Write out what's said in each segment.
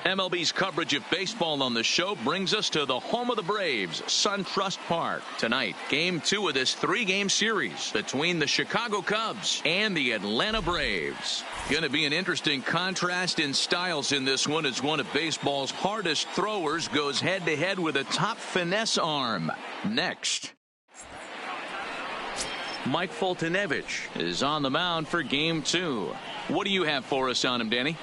MLB's coverage of baseball on the show brings us to the home of the Braves, SunTrust Park. Tonight, Game 2 of this 3-game series between the Chicago Cubs and the Atlanta Braves. Going to be an interesting contrast in styles in this one as one of baseball's hardest throwers goes head-to-head with a top finesse arm. Next. Mike Foltynewicz is on the mound for Game 2. What do you have for us on him, Danny?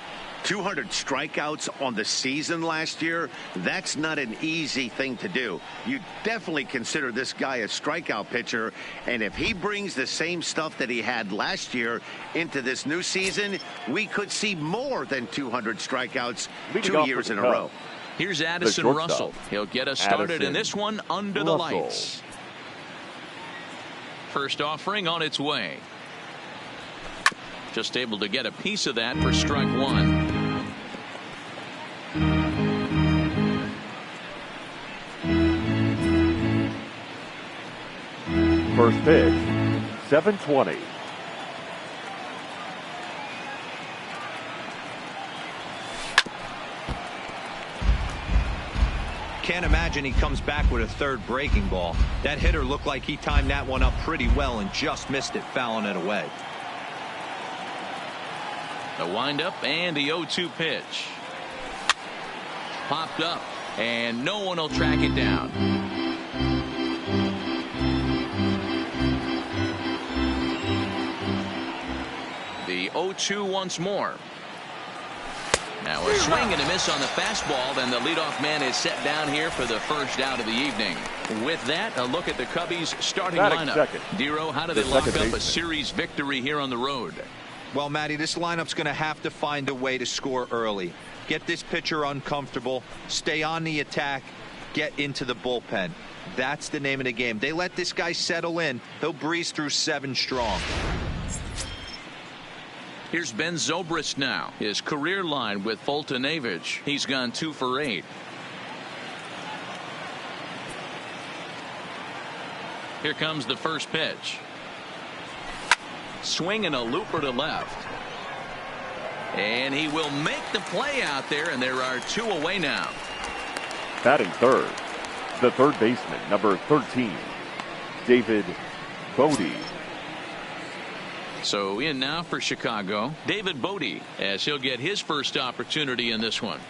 200 strikeouts on the season last year. That's not an easy thing to do. You definitely consider this guy a strikeout pitcher, and if he brings the same stuff that he had last year into this new season, we could see more than 200 strikeouts 2 years in a row. Here's Addison Russell. He'll get us started in this one under the lights. First offering on its way. Just able to get a piece of that for strike one. First pitch, 7:20. Can't imagine he comes back with a third breaking ball. That hitter looked like he timed that one up pretty well and just missed it, fouling it away. The windup and the 0-2 pitch. Popped up, and no one will track it down. The 0-2 once more. Now a swing and a miss on the fastball, then the leadoff man is set down here for the first out of the evening. With that, a look at the Cubbies' starting lineup. Dero, how do they lock up a series victory here on the road? Well, Matty, this lineup's going to have to find a way to score early. Get this pitcher uncomfortable, stay on the attack, get into the bullpen. That's the name of the game. They let this guy settle in, he'll breeze through 7 strong. Here's Ben Zobrist now. His career line with Foltynewicz. He's gone 2 for 8. Here comes the first pitch. Swing and a looper to left. And he will make the play out there, and there are 2 away now. Batting third, the third baseman, number 13, David Bodie. So in now for Chicago, David Bodie, as he'll get his first opportunity in this one.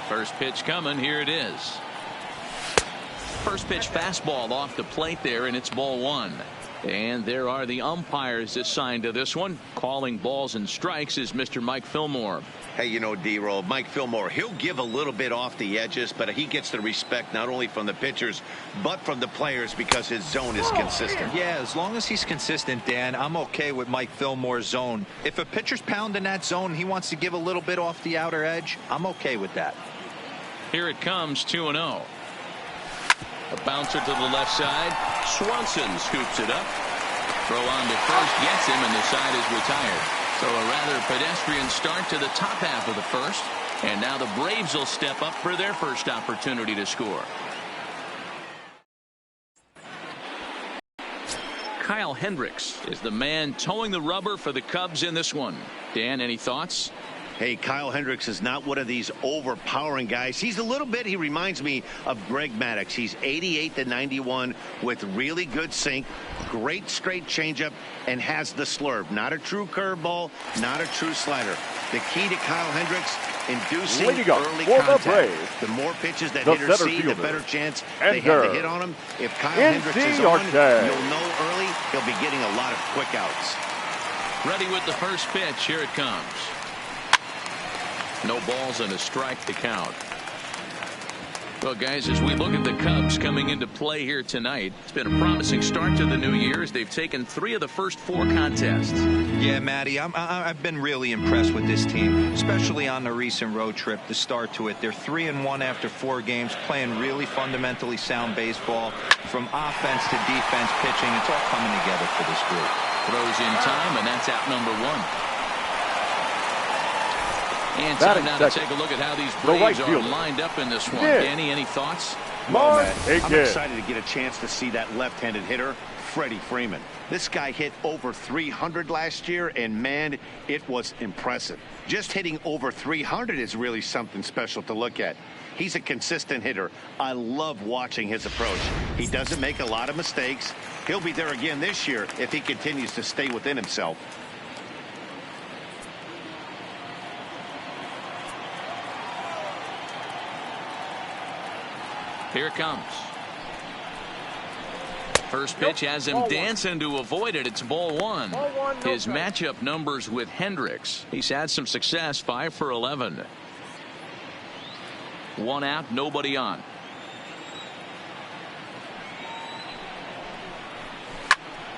First pitch coming. Here it is. First pitch fastball off the plate there, and it's ball 1. And there are the umpires assigned to this one. Calling balls and strikes is Mr. Mike Fillmore. Hey, you know, D-Roll, Mike Fillmore, he'll give a little bit off the edges, but he gets the respect not only from the pitchers, but from the players because his zone is consistent. Yeah, as long as he's consistent, Dan, I'm okay with Mike Fillmore's zone. If a pitcher's pounding that zone, he wants to give a little bit off the outer edge, I'm okay with that. Here it comes, 2-0. A bouncer to the left side. Swanson scoops it up. Throw on to first, gets him, and the side is retired. So a rather pedestrian start to the top half of the first. And now the Braves will step up for their first opportunity to score. Kyle Hendricks is the man towing the rubber for the Cubs in this one. Dan, any thoughts? Hey, Kyle Hendricks is not one of these overpowering guys. He reminds me of Greg Maddux. He's 88 to 91 with really good sink, great straight changeup, and has the slurve. Not a true curveball, not a true slider. The key to Kyle Hendricks, inducing early contact. The more pitches that hitters see, the better chance they have to hit on him. If Kyle Hendricks is on, you'll know early he'll be getting a lot of quick outs. Ready with the first pitch. Here it comes. No balls and a strike to count. Well, guys, as we look at the Cubs coming into play here tonight, it's been a promising start to the new year as they've taken 3 of the first 4 contests. Yeah, Matty, I've been really impressed with this team, especially on the recent road trip, the start to it. They're 3-1 after 4 games, playing really fundamentally sound baseball. From offense to defense, pitching, it's all coming together for this group. Throws in time, and that's out number 1. And time now to take a look at how these Braves are lined up in this one. Danny, any thoughts? Well, Matt, I'm excited to get a chance to see that left-handed hitter, Freddie Freeman. This guy hit over 300 last year, and, man, it was impressive. Just hitting over 300 is really something special to look at. He's a consistent hitter. I love watching his approach. He doesn't make a lot of mistakes. He'll be there again this year if he continues to stay within himself. Here it comes. First pitch has him dancing to avoid it. It's ball one. His matchup numbers with Hendricks. He's had some success, 5 for 11. 1 out, nobody on.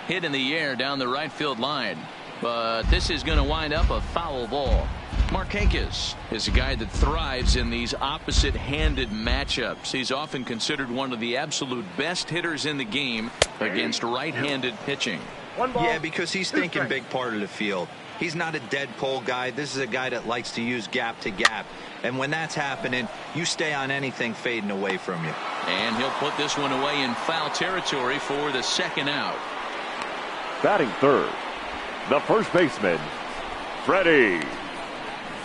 Hit in the air down the right field line. But this is going to wind up a foul ball. Markakis is a guy that thrives in these opposite-handed matchups. He's often considered one of the absolute best hitters in the game against right-handed pitching. Yeah, because he's thinking big part of the field. He's not a dead pull guy. This is a guy that likes to use gap to gap. And when that's happening, you stay on anything fading away from you. And he'll put this one away in foul territory for the second out. Batting third, the first baseman, Freddie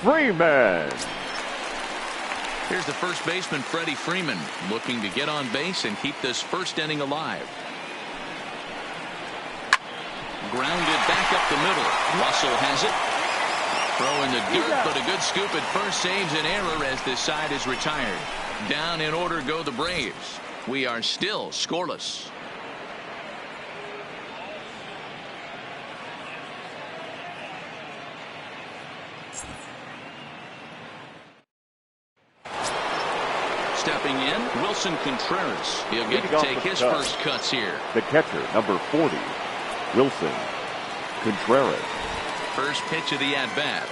Freeman. Here's the first baseman, Freddie Freeman, looking to get on base and keep this first inning alive. Grounded back up the middle. Russell has it. Throw in the dirt, but a good scoop at first saves an error as this side is retired. Down in order go the Braves. We are still scoreless. Stepping in, Wilson Contreras. He'll get to take his first cuts here. The catcher, number 40, Wilson Contreras. First pitch of the at-bat.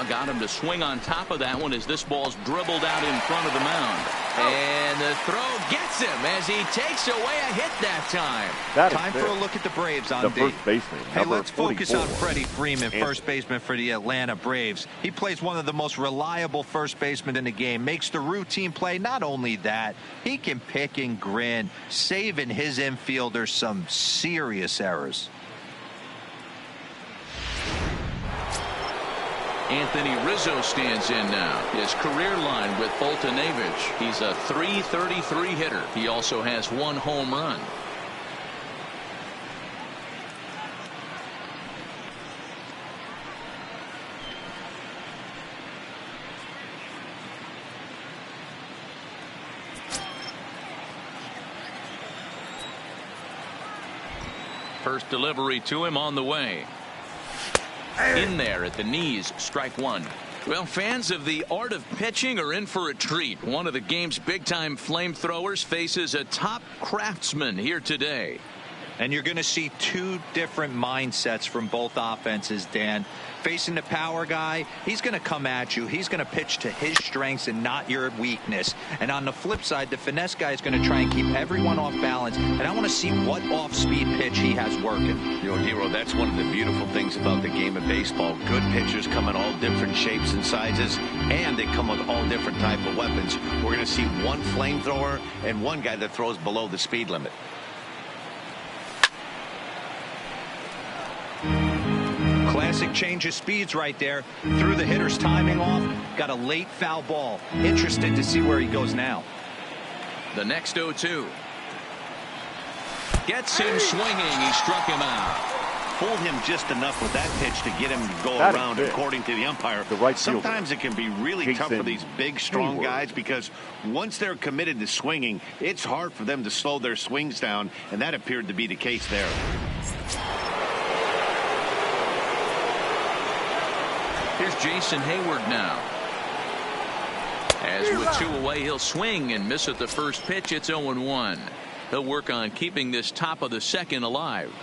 Got him to swing on top of that one as this ball's dribbled out in front of the mound. And the throw gets him as he takes away a hit that time. Time for a look at the Braves on the D. first baseman. Hey, let's 44. focus on Freddie Freeman, first baseman for the Atlanta Braves. He plays one of the most reliable first basemen in the game. Makes the routine play. Not only that, he can pick and grin, saving his infielders some serious errors. Anthony Rizzo stands in now. His career line with Foltynewicz. He's a .333 hitter. He also has 1 home run. First delivery to him on the way. In there at the knees, strike one. Well, fans of the art of pitching are in for a treat. One of the game's big-time flamethrowers faces a top craftsman here today. And you're going to see 2 different mindsets from both offenses, Dan. Facing the power guy, he's going to come at you. He's going to pitch to his strengths and not your weakness. And on the flip side, the finesse guy is going to try and keep everyone off balance. And I want to see what off-speed pitch he has working. You know, Hero, that's one of the beautiful things about the game of baseball. Good pitchers come in all different shapes and sizes, and they come with all different type of weapons. We're going to see one flamethrower and one guy that throws below the speed limit. Classic change of speeds right there. Threw the hitter's timing off. Got a late foul ball. Interested to see where he goes now. The next 0-2. Gets him swinging. He struck him out. Pulled him just enough with that pitch to get him to go around, according to the umpire. Sometimes it can be really tough for these big, strong guys because once they're committed to swinging, it's hard for them to slow their swings down, and that appeared to be the case there. Here's Jason Hayward now. As with 2 away, he'll swing and miss at the first pitch. It's 0-1. He'll work on keeping this top of the second alive.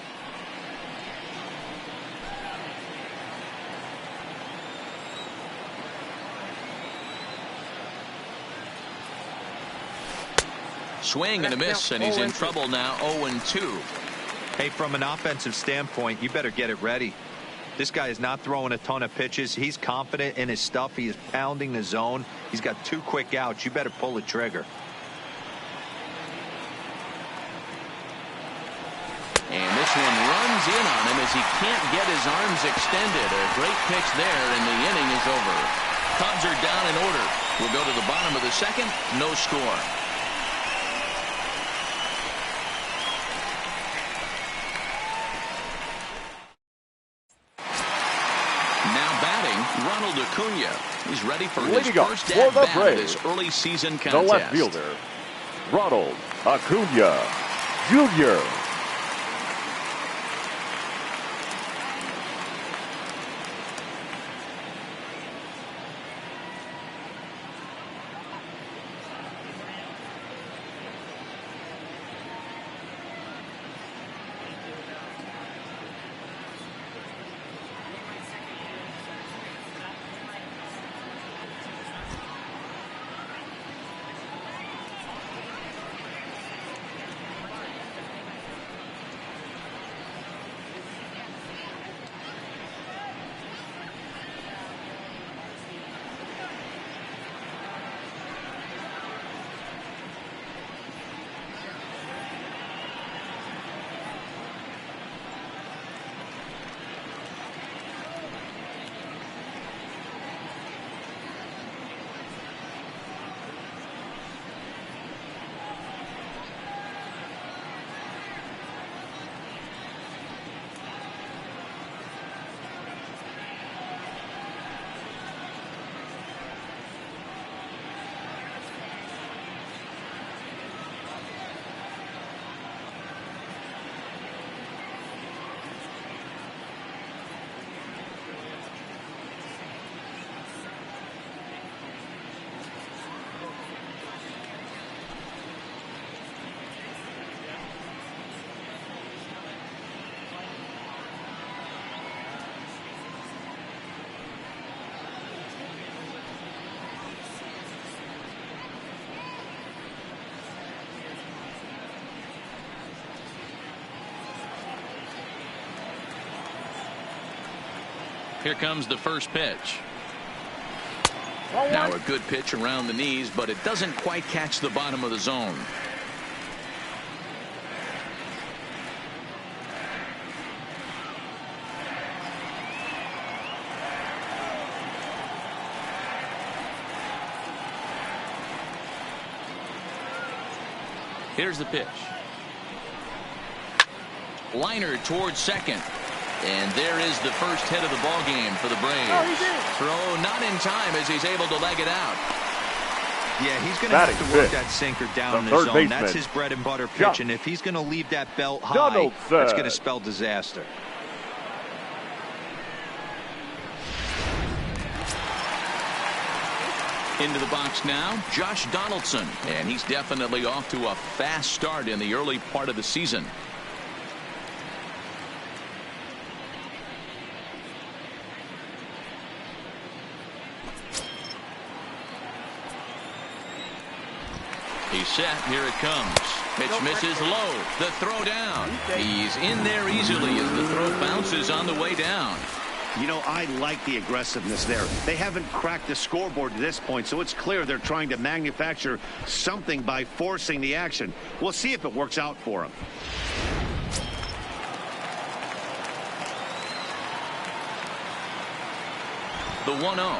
Swing and a miss, and he's in trouble now. 0-2. Hey, from an offensive standpoint, you better get it ready. This guy is not throwing a ton of pitches. He's confident in his stuff. He is pounding the zone. He's got 2 quick outs. You better pull the trigger. And this one runs in on him as he can't get his arms extended. A great pitch there, and the inning is over. Cubs are down in order. We'll go to the bottom of the second. No score. Now batting, Ronald Acuna. He's ready for his first at-bat of this early season contest. The left fielder, Ronald Acuna Jr. Here comes the first pitch. Now a good pitch around the knees, but it doesn't quite catch the bottom of the zone. Here's the pitch. Liner towards second. And there is the first hit of the ball game for the Braves. Throw not in time as he's able to leg it out. Yeah, he's going to have to work that sinker down in the zone. That's his bread and butter pitch. And if he's going to leave that belt high, that's going to spell disaster. Into the box now, Josh Donaldson. And he's definitely off to a fast start in the early part of the season. He's set. Here it comes. Pitch misses low. The throw down. He's in there easily as the throw bounces on the way down. You know, I like the aggressiveness there. They haven't cracked the scoreboard to this point, so it's clear they're trying to manufacture something by forcing the action. We'll see if it works out for them. The 1-0.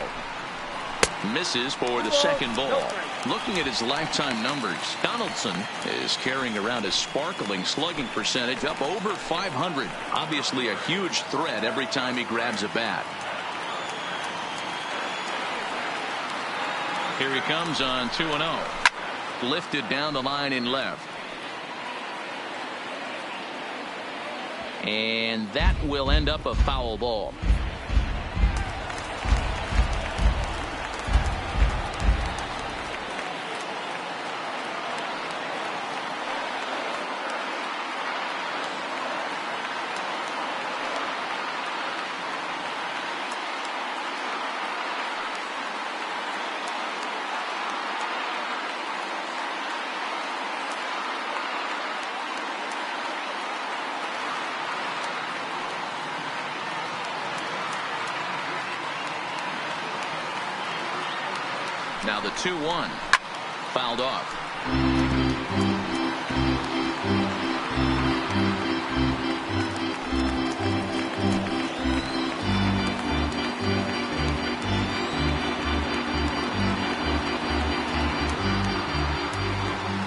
Misses for the second ball. Looking at his lifetime numbers, Donaldson is carrying around a sparkling slugging percentage up over 500. Obviously a huge threat every time he grabs a bat. Here he comes on 2-0. Lifted down the line in left. And that will end up a foul ball. Now the 2-1. Fouled off.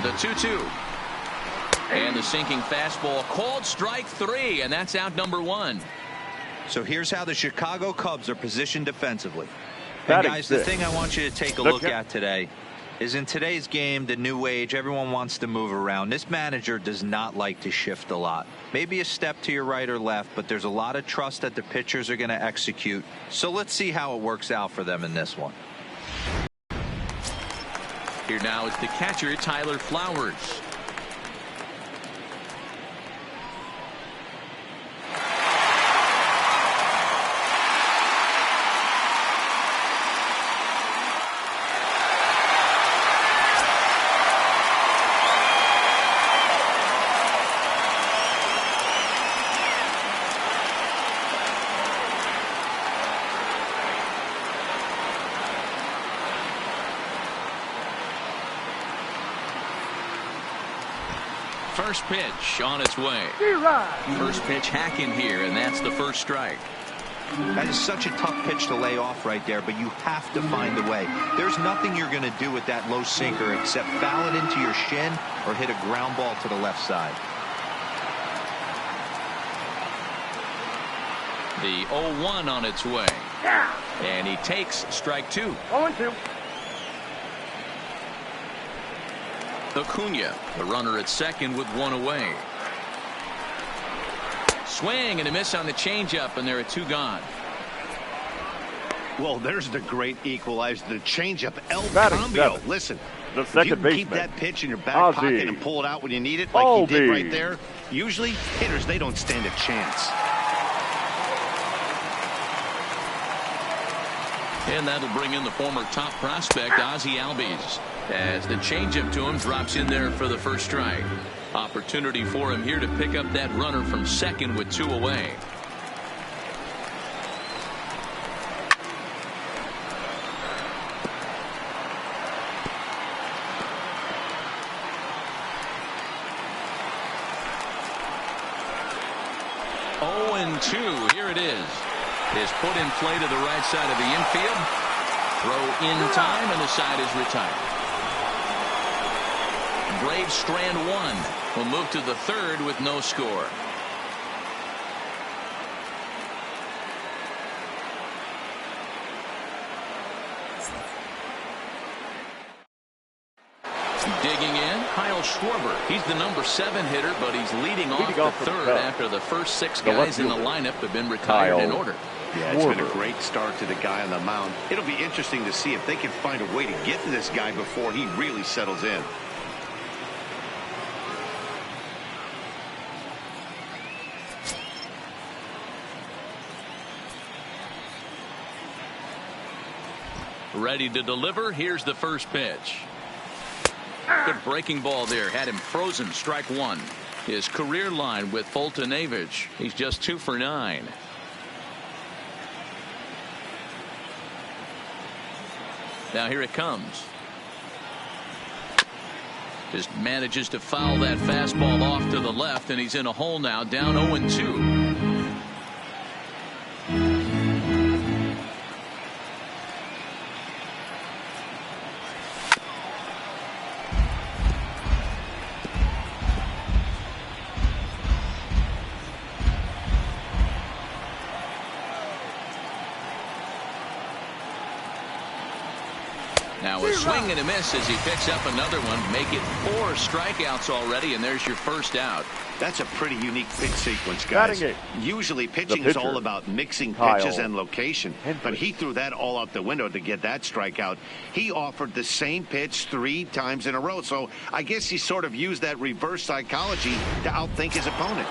The 2-2. And the sinking fastball called strike 3, and that's out number 1. So here's how the Chicago Cubs are positioned defensively. And guys, the thing I want you to take a look at today is in today's game, the new age, everyone wants to move around. This manager does not like to shift a lot. Maybe a step to your right or left, but there's a lot of trust that the pitchers are going to execute. So let's see how it works out for them in this one. Here now is the catcher, Tyler Flowers. First pitch on its way. First pitch hacking here, and that's the first strike. That is such a tough pitch to lay off right there, but you have to find a way. There's nothing you're going to do with that low sinker except foul it into your shin or hit a ground ball to the left side. The 0-1 on its way. And he takes strike 2. 0-2. Acuna, the runner at second with 1 away. Swing and a miss on the changeup, and there are 2 gone. Well, there's the great equalizer, the changeup, El Batting Cambio. seven. Listen, The if second you can baseman, keep that pitch in your back Ozzie pocket and pull it out when you need it, like he did Albies. right there, usually hitters, they don't stand a chance. And that'll bring in the former top prospect, Ozzie Albies, as the changeup to him drops in there for the first strike. Opportunity for him here to pick up that runner from second with 2 away. Oh, and 2. Here it is. Is put in play to the right side of the infield. Throw in time, and the side is retired. Braves strand 1. Will move to the third with no score. Digging in, Kyle Schwarber. He's the number 7 hitter, but he's leading off the third after the first 6 guys in the lineup have been retired in order. Yeah, it's been a great start to the guy on the mound. It'll be interesting to see if they can find a way to get to this guy before he really settles in. Ready to deliver. Here's the first pitch. Good breaking ball there. Had him frozen. Strike 1. His career line with Foltynewicz. He's just 2 for 9. Now here it comes. Just manages to foul that fastball off to the left, and he's in a hole now, down 0-2. Now a swing and a miss as he picks up another one. Make it 4 strikeouts already, and there's your first out. That's a pretty unique pitch sequence, guys. Usually pitching is all about mixing pitches and location, but he threw that all out the window to get that strikeout. He offered the same pitch 3 times in a row, so I guess he sort of used that reverse psychology to outthink his opponent.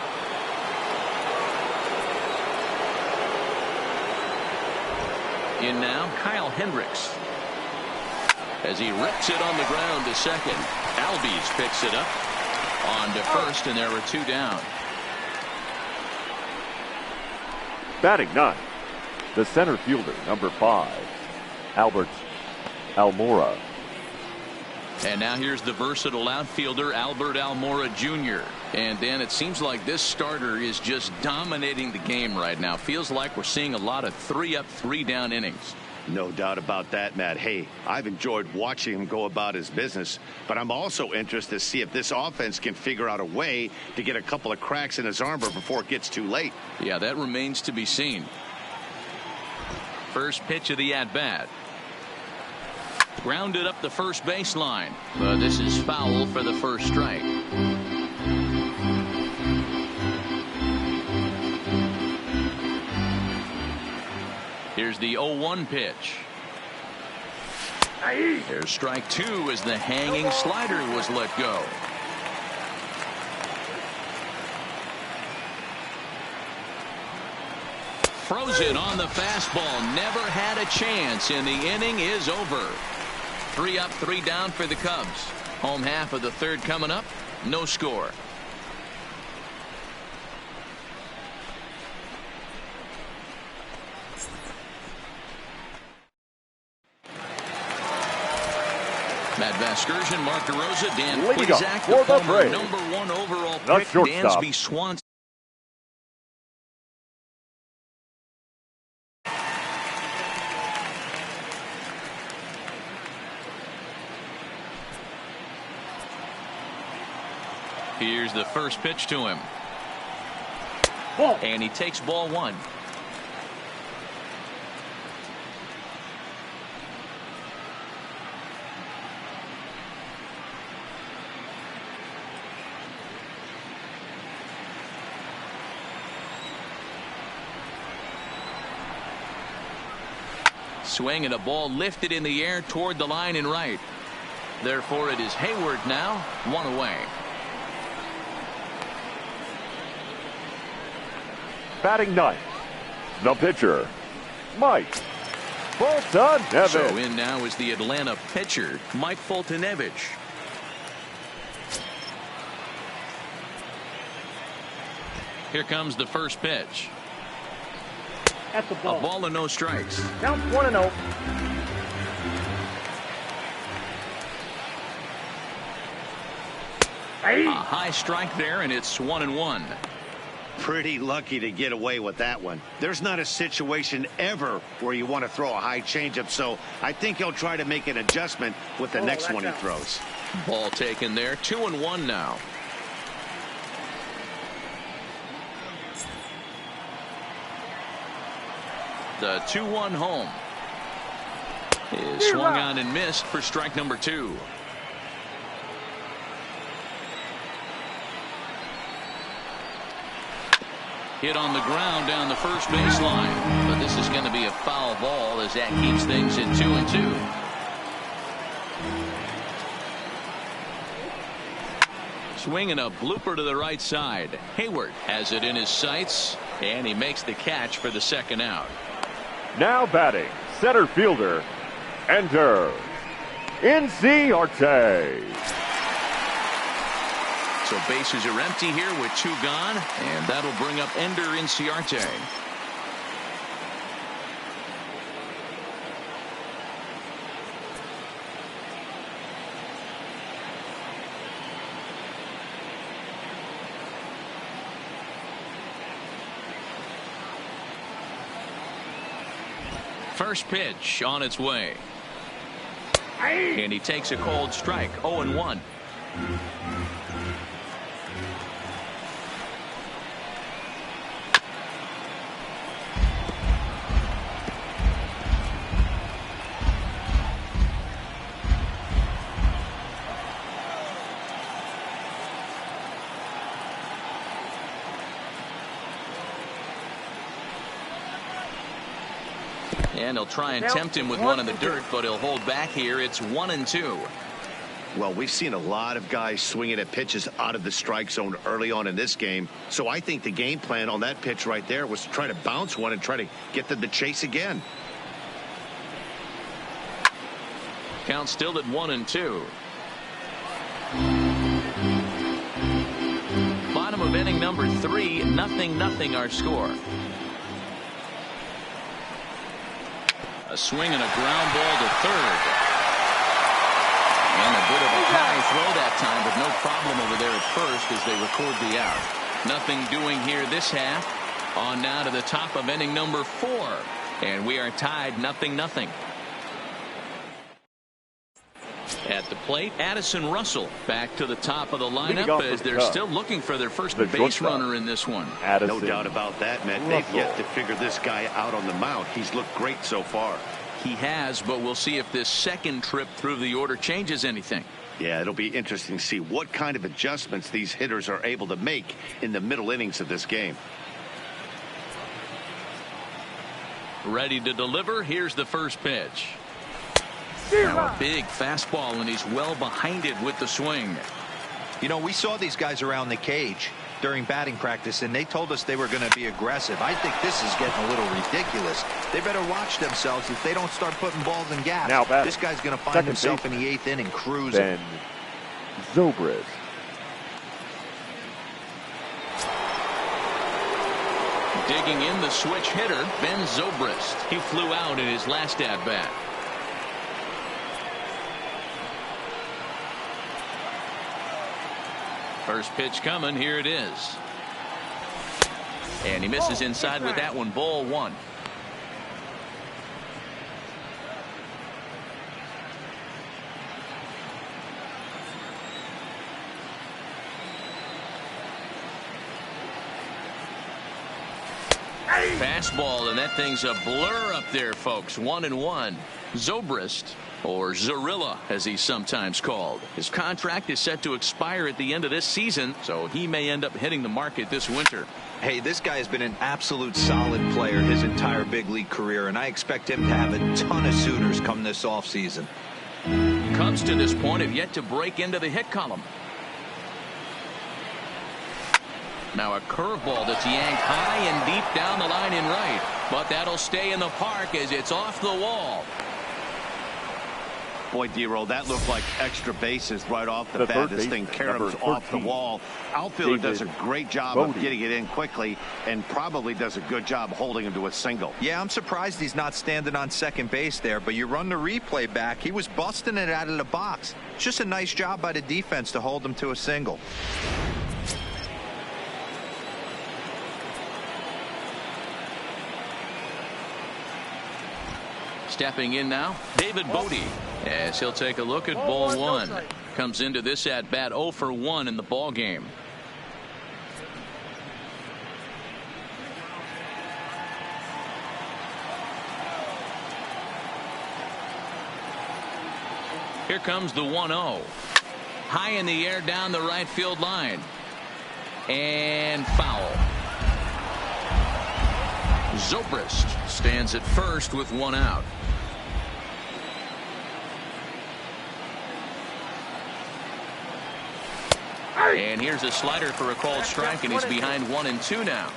In now, Kyle Hendricks. As he rips it on the ground to second. Albies picks it up on to first, and there are 2 down. Batting 9, the center fielder, number 5, Alberts. Almora. And now here's the versatile outfielder Albert Almora Jr. And then it seems like this starter is just dominating the game right now. Feels like we're seeing a lot of 3-up, 3-down innings. No doubt about that, Matt. Hey, I've enjoyed watching him go about his business, but I'm also interested to see if this offense can figure out a way to get a couple of cracks in his armor before it gets too late. Yeah, that remains to be seen. First pitch of the at-bat. Grounded up the first baseline, but this is foul for the first strike. Here's the 0-1 pitch. Here's strike 2 as the hanging slider was let go. Frozen on the fastball. Never had a chance, and the inning is over. 3 up, 3 down for the Cubs. Home half of the third coming up. No score. Matt Vasgersian, Mark DeRosa, Dan Plesac, the former #1 overall pick, Dansby Swanson. Here's the first pitch to him. Ball. And he takes ball 1. Swing and a ball lifted in the air toward the line and right. Therefore, it is Hayward now, 1 away. Batting ninth, the pitcher, Mike Foltynewicz. So in now is the Atlanta pitcher, Mike Foltynewicz. Here comes the first pitch. At the ball. A ball and no strikes. Count 1-0. A high strike there, and it's 1-1. Pretty lucky to get away with that one. There's not a situation ever where you want to throw a high changeup, so I think he'll try to make an adjustment with the next one he throws. Ball taken there. 2-1 now. The 2-1 home is swung on and missed for strike number 2. Hit on the ground down the first baseline, but this is going to be a foul ball as that keeps things at 2-2. Swinging a blooper to the right side. Hayward has it in his sights, and he makes the catch for the second out. Now batting, center fielder, enter NC Arte. So bases are empty here with 2 gone, and that'll bring up Ender Inciarte. First pitch on its way. And he takes a cold strike. 0-1. And he'll try and tempt him with one in the dirt, but he'll hold back here. It's 1-2. Well, we've seen a lot of guys swinging at pitches out of the strike zone early on in this game. So I think the game plan on that pitch right there was to try to bounce one and try to get them to chase again. Count still at 1-2. Bottom of inning number 3, 0-0 our score. A swing and a ground ball to third. And a bit of a high throw that time, but no problem over there at first as they record the out. Nothing doing here this half. On now to the top of inning number 4. And we are tied 0-0. At the plate, Addison Russell back to the top of the lineup as they're still looking for their first base runner in this one. No doubt about that, man. They've yet to figure this guy out on the mound. He's looked great so far. He has, but we'll see if this second trip through the order changes anything. Yeah, it'll be interesting to see what kind of adjustments these hitters are able to make in the middle innings of this game. Ready to deliver. Here's the first pitch. Now a big fastball, and he's well behind it with the swing. You know, we saw these guys around the cage during batting practice, and they told us they were going to be aggressive. I think this is getting a little ridiculous. They better watch themselves if they don't start putting balls in gaps. Now this guy's going to find himself in the 8th inning cruising. Ben Zobrist. Digging in the switch hitter, Ben Zobrist. He flew out in his last at-bat. First pitch coming. Here it is. And he misses inside with that one. Ball 1. Fastball, and that thing's a blur up there, folks. 1-1. Zobrist, or Zorilla as he's sometimes called. His contract is set to expire at the end of this season, so he may end up hitting the market this winter. Hey, this guy has been an absolute solid player his entire big league career, and I expect him to have a ton of suitors come this offseason. Cubs to this point have yet to break into the hit column. Now a curveball that's yanked high and deep down the line in right, but that'll stay in the park as it's off the wall. Boy, D-Roll, that looked like extra bases right off the bat. This thing caroms off the wall. Outfielder does a great job of getting it in quickly and probably does a good job holding him to a single. Yeah, I'm surprised he's not standing on second base there, but you run the replay back. He was busting it out of the box. It's just a nice job by the defense to hold him to a single. Stepping in now, David Bodie, as he'll take a look at ball 1. Comes into this at bat 0 for 1 in the ball game. Here comes the 1-0. High in the air down the right field line. And foul. Zobrist stands at first with 1 out. And here's a slider for a called strike, and he's behind 1-2 now.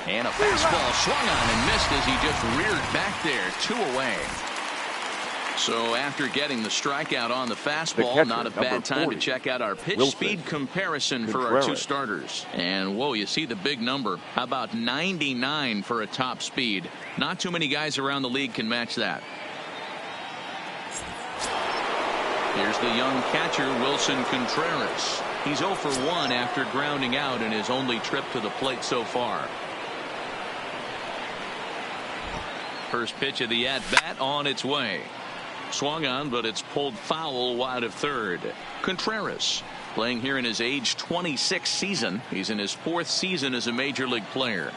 And a fastball swung on and missed as he just reared back there. 2 away. So after getting the strikeout on the fastball, not a bad time to check out our pitch speed comparison for our 2 starters. And whoa, you see the big number. How about 99 for a top speed? Not too many guys around the league can match that. Here's the young catcher, Wilson Contreras. He's 0 for 1 after grounding out in his only trip to the plate so far. First pitch of the at-bat on its way. Swung on, but it's pulled foul wide of third. Contreras playing here in his age 26 season. He's in his 4th season as a major league player.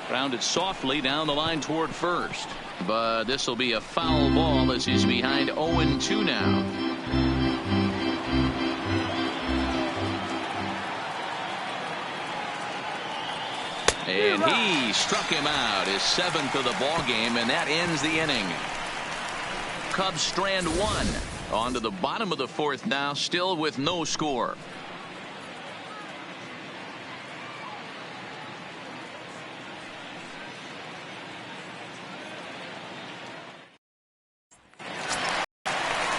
Grounded softly down the line toward first. But this will be a foul ball as he's behind 0-2 now. And he struck him out, his 7th of the ball game, and that ends the inning. Cubs strand 1. On to the bottom of the 4th now, still with no score.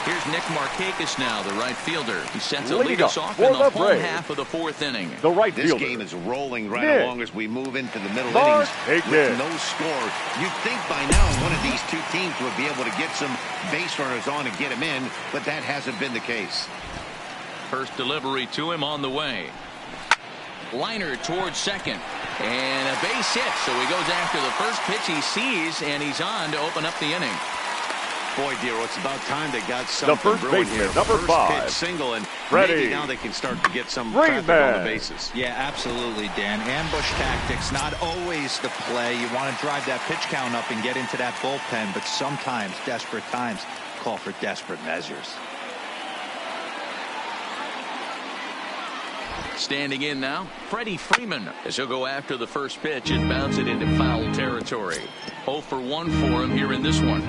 Here's Nick Markakis now, the right fielder. He sets to Lead lead us off off for in the the home Braves. half of the fourth inning. The right This fielder. game is rolling right Nick along as we move into the middle innings Markakis. with no score. You'd think by now one of these two teams would be able to get some base runners on and get him in, but that hasn't been the case. First delivery to him on the way. Liner towards second. And a base hit, so he goes after the first pitch he sees, and he's on to open up the inning. Boy, Dero, it's about time they got something first brewing baseman, here. number First 5. pitch single, and Ready. maybe now they can start to get some traffic on the bases. Yeah, absolutely, Dan. Ambush tactics, not always the play. You want to drive that pitch count up and get into that bullpen, but sometimes desperate times call for desperate measures. Standing in now, Freddie Freeman, as he'll go after the first pitch and bounce it into foul territory. 0 for 1 for him here in this one.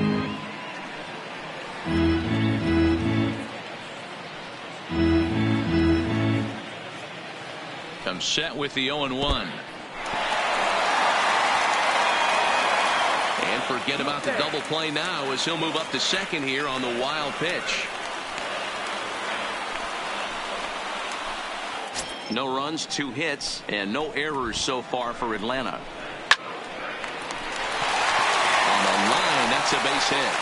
Comes set with the 0-1. And forget about the double play now as he'll move up to second here on the wild pitch. No runs, 2 hits, and no errors so far for Atlanta. On the line, that's a base hit.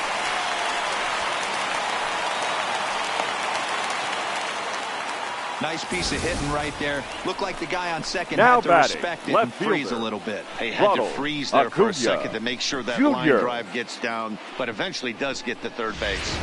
Nice piece of hitting right there. Looked like the guy on second Now had to batting, respect it left and freeze fielder. a little bit. He had to Ronald freeze there for a Acuña second to make sure that Jr. line drive gets down, but eventually does get to third base.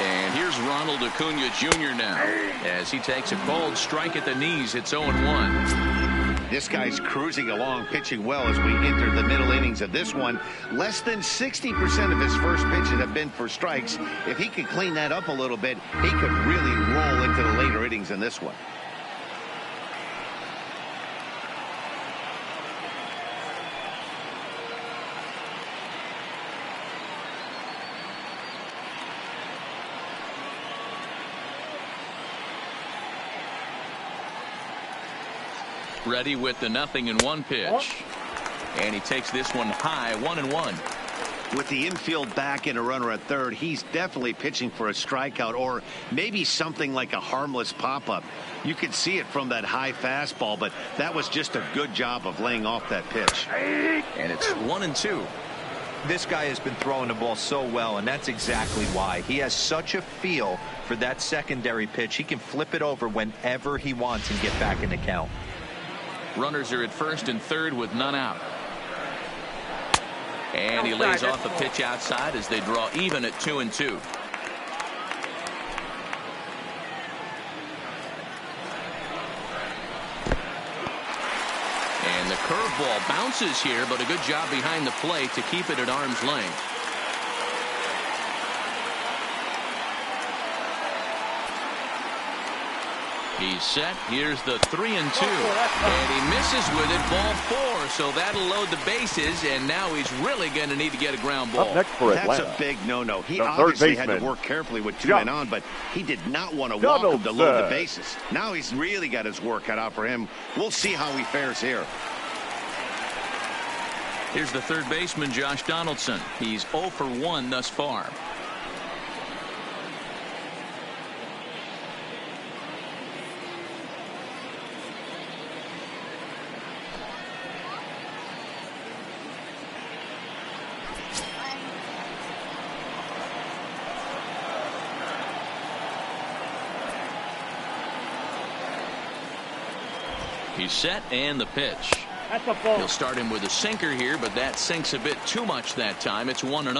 And here's Ronald Acuña Jr. now as he takes a cold strike at the knees. It's 0-1. This guy's cruising along, pitching well as we enter the middle innings of this one. Less than 60% of his first pitches have been for strikes. If he could clean that up a little bit, he could really roll into the later innings in this one. Ready with the 0-1 pitch. And he takes this one high, 1-1. With the infield back and a runner at third, he's definitely pitching for a strikeout or maybe something like a harmless pop-up. You could see it from that high fastball, but that was just a good job of laying off that pitch. And it's 1-2. This guy has been throwing the ball so well, and that's exactly why. He has such a feel for that secondary pitch. He can flip it over whenever he wants and get back in the count. Runners are at first and third with none out. And he lays off a pitch outside as they draw even at 2-2. And the curveball bounces here, but a good job behind the plate to keep it at arm's length. He's set. Here's the 3-2. And he misses with it. Ball 4. So that'll load the bases. And now he's really going to need to get a ground ball. Up next for Atlanta. That's a big no-no. He The obviously third had to baseman, work carefully with 2 Jump. men on, but he did not want to walk him to load the Donaldson. bases. Now he's really got his work cut out for him. We'll see how he fares here. Here's the third baseman, Josh Donaldson. He's 0 for 1 thus far. He's set and the pitch. That's a ball. He'll start him with a sinker here, but that sinks a bit too much that time. It's 1-0.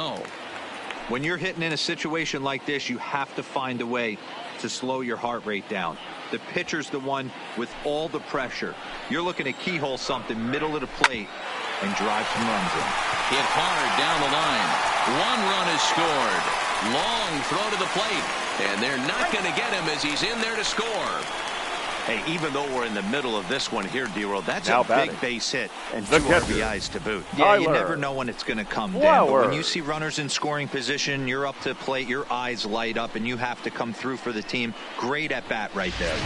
When you're hitting in a situation like this, you have to find a way to slow your heart rate down. The pitcher's the one with all the pressure. You're looking to keyhole something middle of the plate and drive some runs in. Hit hard down the line. 1 run is scored. Long throw to the plate. And they're not going to get him as he's in there to score. Hey, even though we're in the middle of this one here, D-Roll, that's Now a batting. big base hit and The 2 catcher. RBIs to boot. Yeah, you Tyler never know when it's going to come down. But when Flowers. you see runners in scoring position, you're up to the plate, your eyes light up, and you have to come through for the team. Great at bat right there.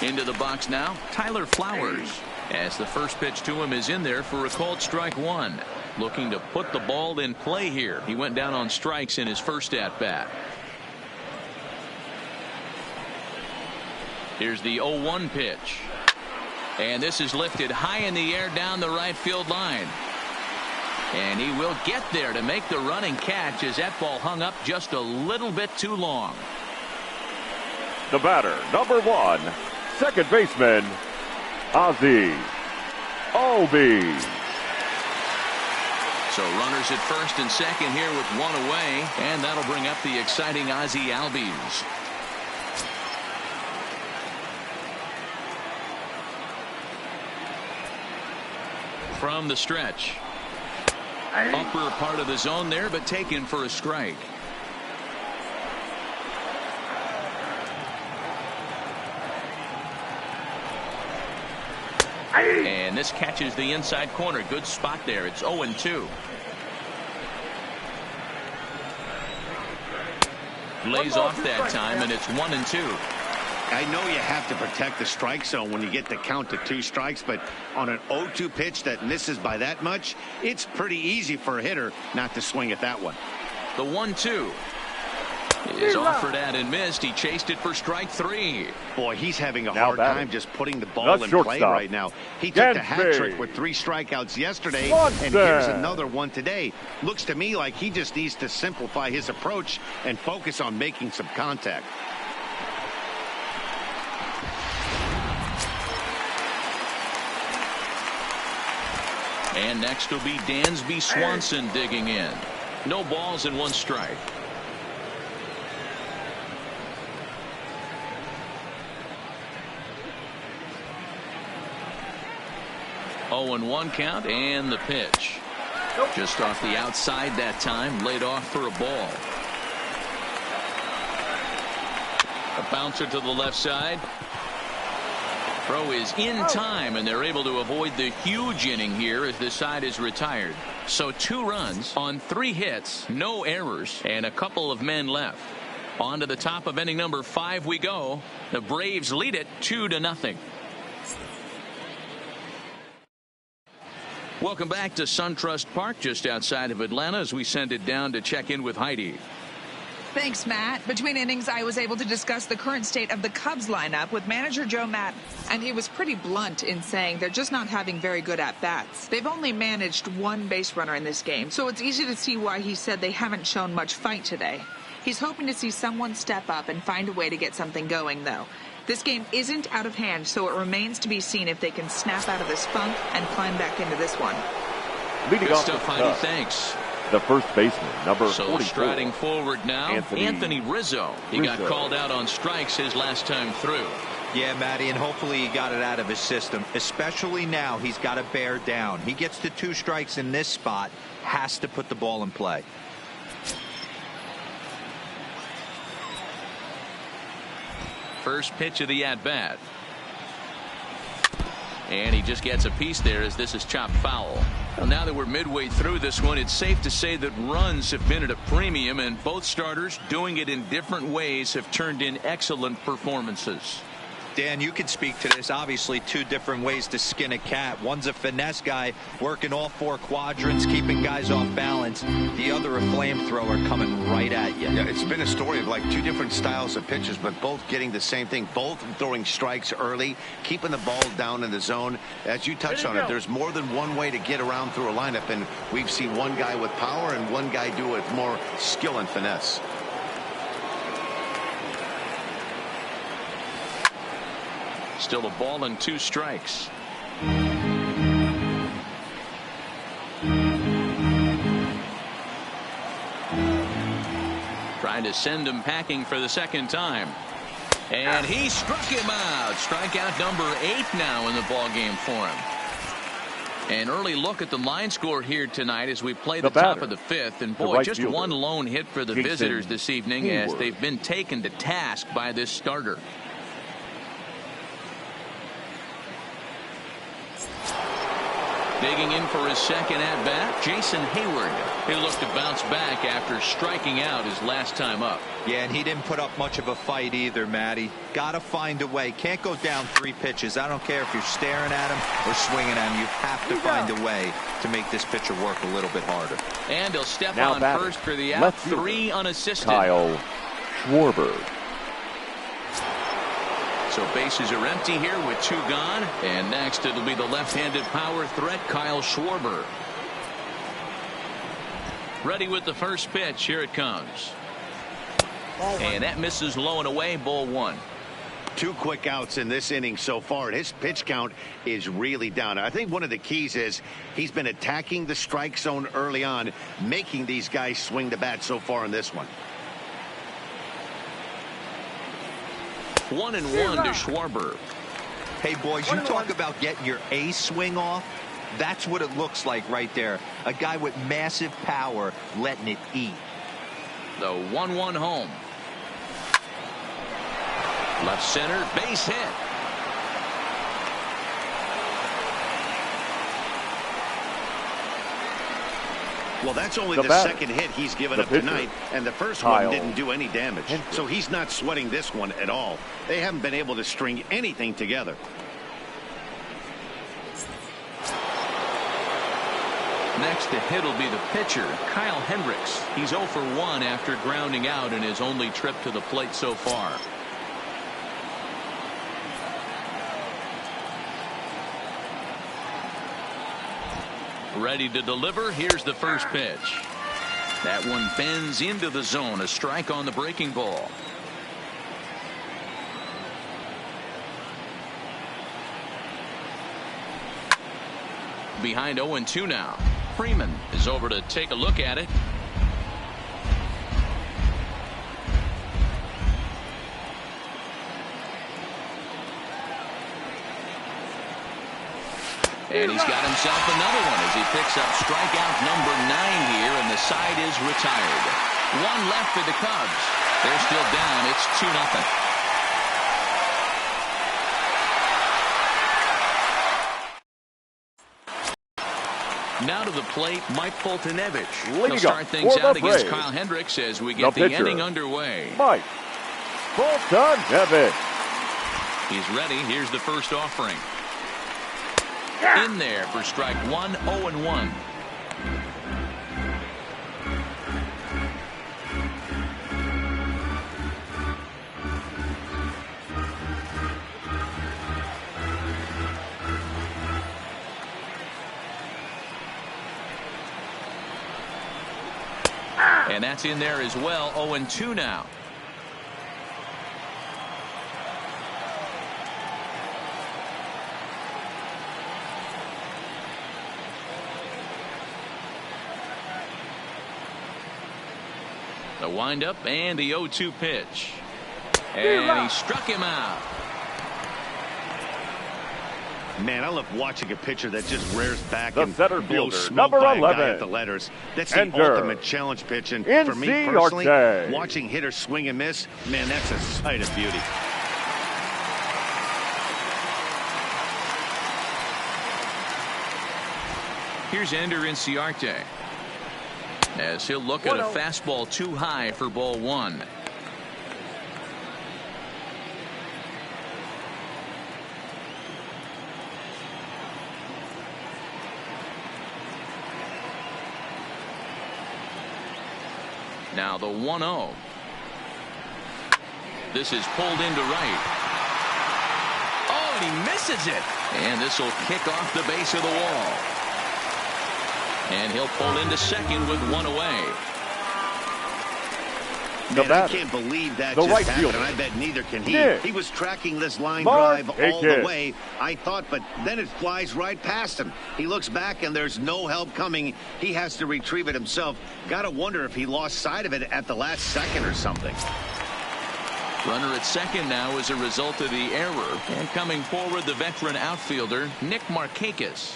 Into the box now, Tyler Flowers. As the first pitch to him is in there for a called strike one. Looking to put the ball in play here. He went down on strikes in his first at bat. Here's the 0-1 pitch. And this is lifted high in the air down the right field line. And he will get there to make the running catch as that ball hung up just a little bit too long. The batter, number 1, second baseman, Ozzie Albies. So runners at first and second here with one away, and that'll bring up the exciting Ozzie Albies. From the stretch. Upper part of the zone there, but taken for a strike. And this catches the inside corner. Good spot there. It's 0-2. Lays off that time, and it's 1-2. I know you have to protect the strike zone when you get the count to 2 strikes, but on an 0-2 pitch that misses by that much, it's pretty easy for a hitter not to swing at that one. The 1-2 is offered at and missed. He chased it for strike 3. Boy, he's having a hard time just putting the ball in play right now. He took the hat trick with 3 strikeouts yesterday, and here's another one today. Looks to me like he just needs to simplify his approach and focus on making some contact. And next will be Dansby Swanson digging in. No balls and 1 strike. 0-1 count, and the pitch. Just off the outside that time, laid off for a ball. A bouncer to the left side. Throw is in time, and they're able to avoid the huge inning here as this side is retired. So 2 runs on 3 hits, no errors, and a couple of men left. On to the top of inning number 5 we go. The Braves lead it 2-0. Welcome back to SunTrust Park just outside of Atlanta as we send it down to check in with Heidi. Thanks, Matt. Between innings, I was able to discuss the current state of the Cubs lineup with manager Joe Matt, and he was pretty blunt in saying they're just not having very good at-bats. They've only managed 1 base runner in this game, so it's easy to see why he said they haven't shown much fight today. He's hoping to see someone step up and find a way to get something going, though. This game isn't out of hand, so it remains to be seen if they can snap out of this funk and climb back into this one. Leading Good off stuff, Heidi. Thanks. The first baseman, number 44. So striding forward now, Anthony Rizzo. He got called out on strikes his last time through. Yeah, Matty, and hopefully he got it out of his system. Especially now, he's got to bear down. He gets to 2 strikes in this spot, has to put the ball in play. First pitch of the at-bat. And he just gets a piece there as this is chopped foul. Well, now that we're midway through this one, it's safe to say that runs have been at a premium, and both starters, doing it in different ways, have turned in excellent performances. Dan, you can speak to this. Obviously, 2 different ways to skin a cat. One's a finesse guy working all 4 quadrants, keeping guys off balance. The other a flamethrower coming right at you. Yeah, it's been a story of like 2 different styles of pitchers, but both getting the same thing. Both throwing strikes early, keeping the ball down in the zone. As you touched on it, there's more than one way to get around through a lineup, and we've seen one guy with power and one guy do it with more skill and finesse. Still a ball and 2 strikes. Trying to send him packing for the second time. And he struck him out. Strikeout number 8 now in the ball game for him. An early look at the line score here tonight as we play the top of the 5th. And boy, just one lone hit for the visitors this evening as they've been taken to task by this starter. Digging in for his second at-bat, Jason Hayward. He looked to bounce back after striking out his last time up. Yeah, and he didn't put up much of a fight either, Matty. Got to find a way. Can't go down 3 pitches. I don't care if you're staring at him or swinging at him. You have to find a way to make this pitcher work a little bit harder. And he'll step now on batting, first for the out. 3 unassisted. Kyle Schwarber. So bases are empty here with 2 gone. And next it'll be the left-handed power threat, Kyle Schwarber. Ready with the first pitch. Here it comes. And that misses low and away. Ball 1. 2 quick outs in this inning so far, and his pitch count is really down. I think one of the keys is he's been attacking the strike zone early on, making these guys swing the bat so far in this one. 1-1 to Schwarber. Hey, boys, you talk about getting your A swing off. That's what it looks like right there. A guy with massive power letting it eat. The 1-1 home. Left center, base hit. Well, that's only the second hit he's given up tonight, and the first one didn't do any damage. So he's not sweating this one at all. They haven't been able to string anything together. Next to hit will be the pitcher, Kyle Hendricks. He's 0 for 1 after grounding out in his only trip to the plate so far. Ready to deliver. Here's the first pitch. That one bends into the zone. A strike on the breaking ball. Behind 0-2 now. Freeman is over to take a look at it. And he's got himself another one as he picks up strikeout number 9 here, and the side is retired. 1 left for the Cubs. They're still down. It's 2-0. Now to the plate, Mike Foltynewicz. He'll start things out against Kyle Hendricks as we get the inning underway. Mike Foltynewicz. He's ready. Here's the first offering. In there for strike 1, 0-1. And that's in there as well. 0-2 now. The windup and the 0-2 pitch. And he struck him out. Man, I love watching a pitcher that just rears back the and center blows fielder, smoke number by 11. a guy at the letters. That's the ultimate challenge pitch. And for me personally, watching hitters swing and miss, man, that's a sight of beauty. Here's Ender Inciarte, as he'll look at a fastball too high for ball 1. Now the 1-0. This is pulled into right. Oh, and he misses it. And this will kick off the base of the wall. And he'll pull into second with 1 away. Man, I can't believe that just happened, and I bet neither can he. He was tracking this line drive all the way, I thought, but then it flies right past him. He looks back, and there's no help coming. He has to retrieve it himself. Got to wonder if he lost sight of it at the last second or something. Runner at second now as a result of the error. And coming forward, the veteran outfielder, Nick Markakis.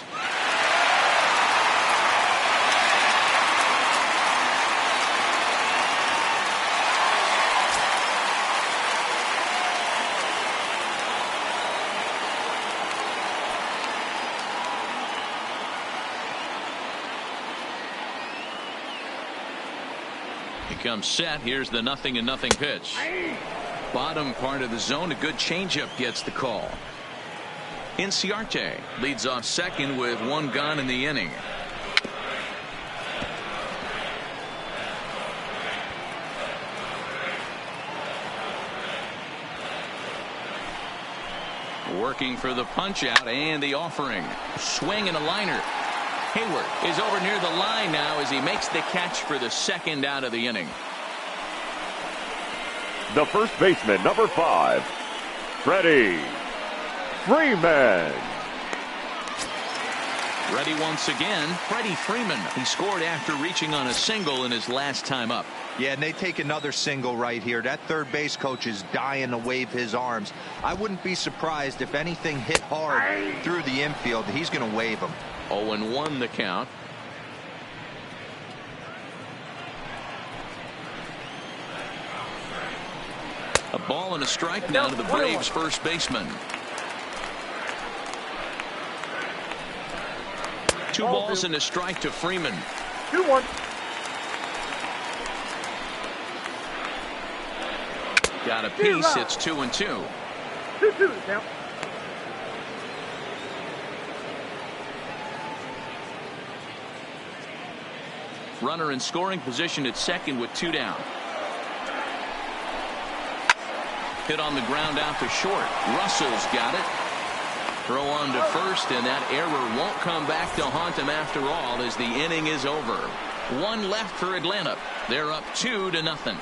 He comes set. Here's the 0-0 pitch. Bottom part of the zone. A good changeup gets the call. Inciarte leads off second with one gone in the inning. Working for the punch out and the offering. Swing and a liner. Hayward is over near the line now as he makes the catch for the second out of the inning. The first baseman, number 5, Freddie Freeman. Ready once again, Freddie Freeman. He scored after reaching on a single in his last time up. Yeah, and they take another single right here. That third base coach is dying to wave his arms. I wouldn't be surprised if anything hit hard through the infield. He's going to wave them. 0-1 the count. A ball and a strike now to the Braves first baseman. 2 balls and a strike to Freeman. 2-1. Got a piece. It's 2-2. 2-2 the count. Runner in scoring position at second with 2 down. Hit on the ground out to short. Russell's got it. Throw on to first, and that error won't come back to haunt him after all as the inning is over. 1 left for Atlanta. They're up 2-0.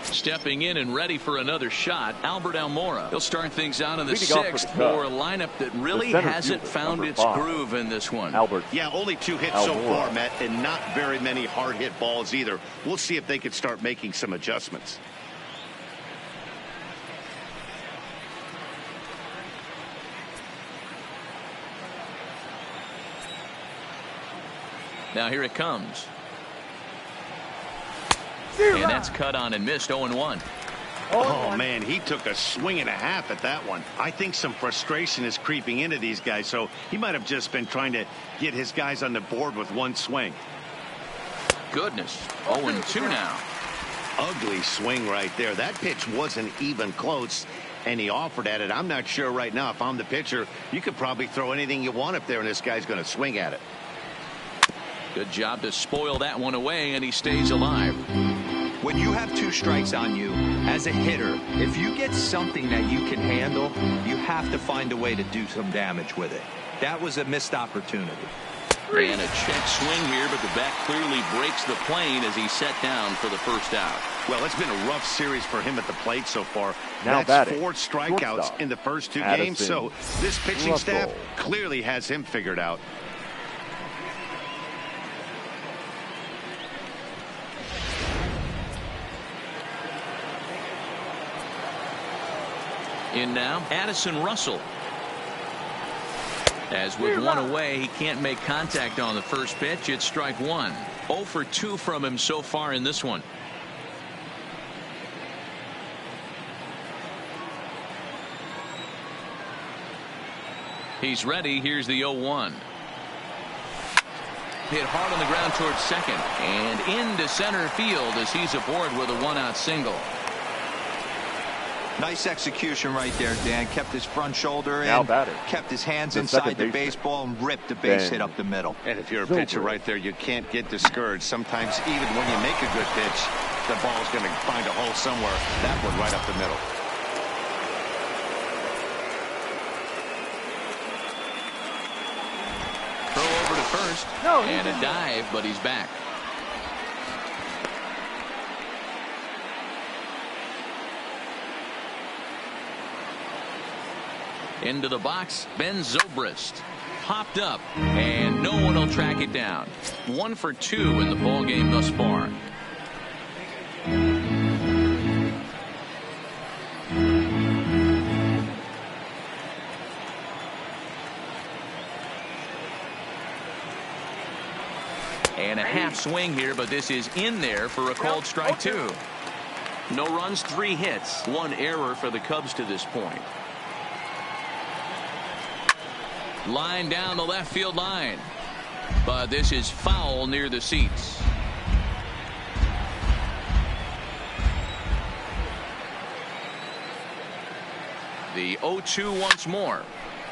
Stepping in and ready for another shot, Albert Almora. He'll start things out in the 6th for a lineup that really hasn't found its groove in this one. Albert. Yeah, only 2 hits so far, Matt, and not very many hard hit balls either. We'll see if they can start making some adjustments. Now here it comes. And that's cut on and missed. 0-1. Oh, man, he took a swing and a half at that one. I think some frustration is creeping into these guys, so he might have just been trying to get his guys on the board with 1 swing. Goodness. 0-2 now. Ugly swing right there. That pitch wasn't even close, and he offered at it. I'm not sure right now if I'm the pitcher. You could probably throw anything you want up there, and this guy's going to swing at it. Good job to spoil that one away, and he stays alive. When you have 2 strikes on you as a hitter, if you get something that you can handle, you have to find a way to do some damage with it. That was a missed opportunity. And a check swing here, but the bat clearly breaks the plane as he's set down for the first out. Well, it's been a rough series for him at the plate so far. Now that's batting, 4 strikeouts shortstop, in the first 2 Addison, games, so this pitching Russell. staff clearly has him figured out. In now, Addison Russell. As with 1 away, he can't make contact on the first pitch. It's strike 1. 0 for 2 from him so far in this one. He's ready. Here's the 0-1. Hit hard on the ground towards second and into center field as he's aboard with a 1-out single. Nice execution right there, Dan. Kept his front shoulder in, kept his hands inside the baseball, and ripped the base hit up the middle. And if you're a pitcher right there, you can't get discouraged. Sometimes even when you make a good pitch, the ball's going to find a hole somewhere. That one right up the middle. Throw over to first. And a dive, but he's back. Into the box, Ben Zobrist. Popped up, and no one will track it down. 1 for 2 in the ball game thus far. And a half swing here, but this is in there for a called strike 2. No runs, 3 hits, 1 error for the Cubs to this point. Line down the left field line. But this is foul near the seats. The 0-2 once more.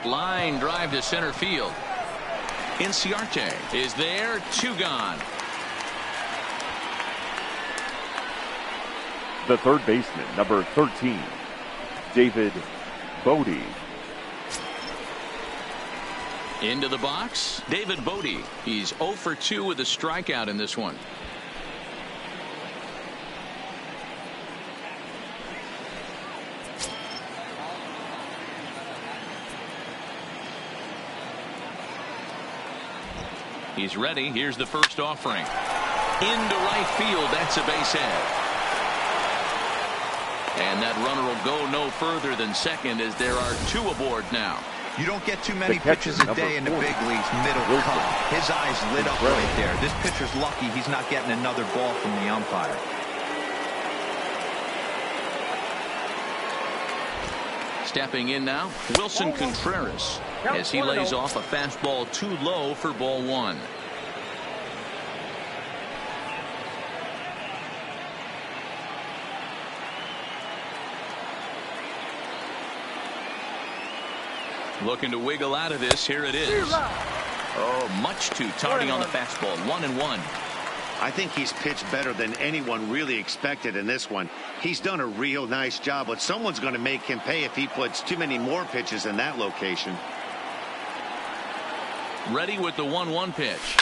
Line drive to center field. Inciarte is there. 2 gone. The third baseman, number 13, David Bodie. Into the box, David Bodie. He's 0 for 2 with a strikeout in this one. He's ready. Here's the first offering. Into right field. That's a base hit. And that runner will go no further than second as there are 2 aboard now. You don't get too many pitches a day in the big leagues. Middle cut. His eyes lit up right there. This pitcher's lucky he's not getting another ball from the umpire. Stepping in now, Wilson Contreras, as he lays off a fastball too low for ball 1. Looking to wiggle out of this. Here it is. Oh, much too tardy on the fastball. 1-1. I think he's pitched better than anyone really expected in this one. He's done a real nice job, but someone's going to make him pay if he puts too many more pitches in that location. Ready with the 1-1 pitch.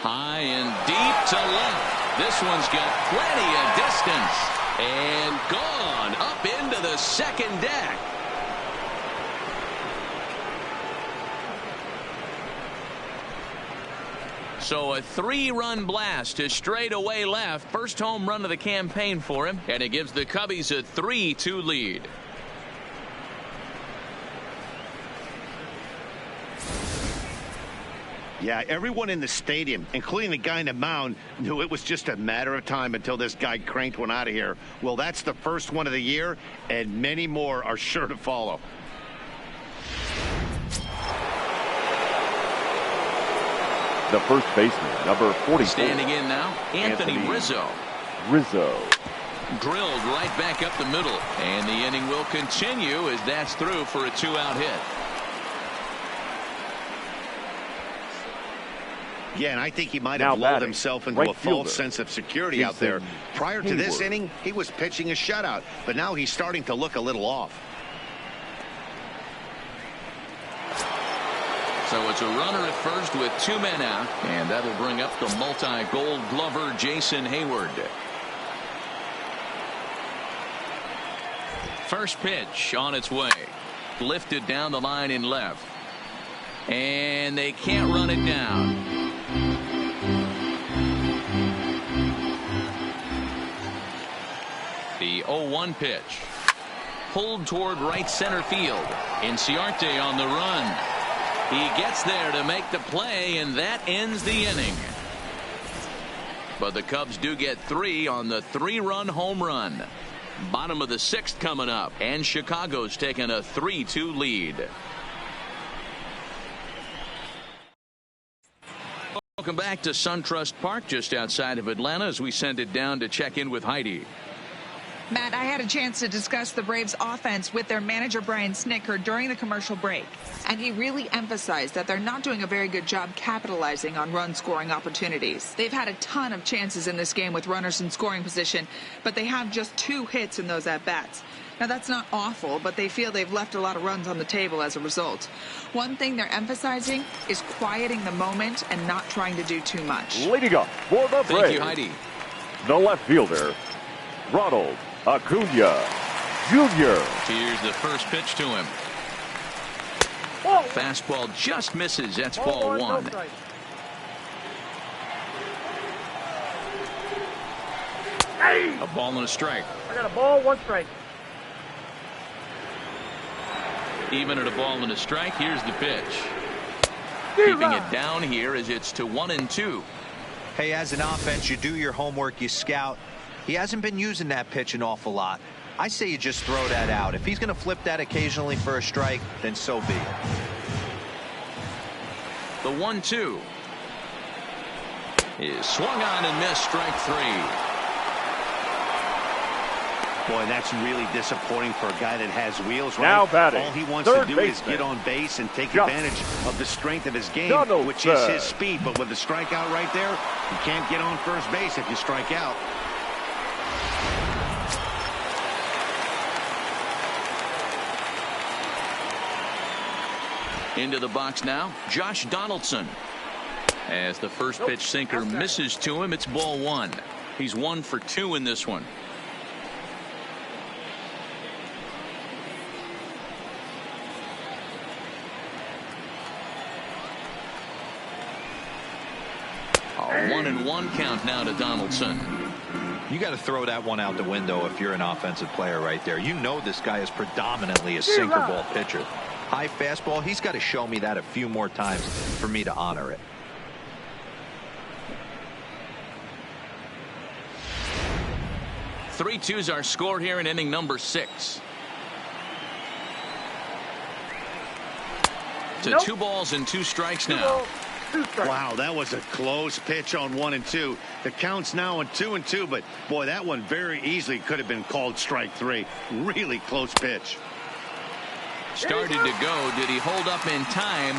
High and deep to left. This one's got plenty of distance. And gone up into the second deck. So a 3-run blast to straightaway left. First home run of the campaign for him. And it gives the Cubbies a 3-2 lead. Yeah, everyone in the stadium, including the guy in the mound, knew it was just a matter of time until this guy cranked one out of here. Well, that's the first one of the year, and many more are sure to follow. The first baseman, number 44. Standing in now, Anthony Rizzo. Drilled right back up the middle. And the inning will continue as that's through for a 2-out hit. Yeah, and I think he might have lulled himself into a false sense of security out there. Prior to this inning, he was pitching a shutout, but now he's starting to look a little off. So it's a runner at first with 2 men out, and that'll bring up the multi-gold glover Jason Hayward. First pitch on its way. Lifted down the line in left. And they can't run it down. The 0-1 pitch. Pulled toward right center field. Inciarte on the run. He gets there to make the play, and that ends the inning. But the Cubs do get 3 on the 3-run home run. Bottom of the 6th coming up, and Chicago's taking a 3-2 lead. Welcome back to SunTrust Park just outside of Atlanta as we send it down to check in with Heidi. Matt, I had a chance to discuss the Braves offense with their manager Brian Snitker during the commercial break, and he really emphasized that they're not doing a very good job capitalizing on run scoring opportunities. They've had a ton of chances in this game with runners in scoring position, but they have just 2 hits in those at-bats. Now, that's not awful, but they feel they've left a lot of runs on the table as a result. One thing they're emphasizing is quieting the moment and not trying to do too much. Leading up for the Braves. Thank you, Heidi. The left fielder, Ronald Acuna Jr. Here's the first pitch to him. Fastball just misses. That's ball 1. A ball and a strike. I got a ball, 1 strike. Even at a ball and a strike, here's the pitch. Keeping it down here as it's to 1-2. Hey, as an offense, you do your homework, you scout. He hasn't been using that pitch an awful lot. I say you just throw that out. If he's going to flip that occasionally for a strike, then so be it. The 1-2 is swung on and missed. Strike 3. Boy, that's really disappointing for a guy that has wheels, right? Now batting, all he wants to do is get on base and take advantage of the strength of his game, which is his speed. But with the strikeout right there, you can't get on first base if you strike out. Into the box now, Josh Donaldson. As the first pitch sinker misses to him, it's ball 1. He's 1 for 2 in this one. A 1-1 count now to Donaldson. You got to throw that one out the window if you're an offensive player right there. You know this guy is predominantly a sinker ball pitcher. High fastball, he's got to show me that a few more times for me to honor it. Three 2's our score here in inning number 6. To 2 balls and 2 strikes now. Wow, that was a close pitch on 1 and 2. The count's now on 2 and 2, but boy, that one very easily could have been called strike 3. Really close pitch. Started to go. Did he hold up in time?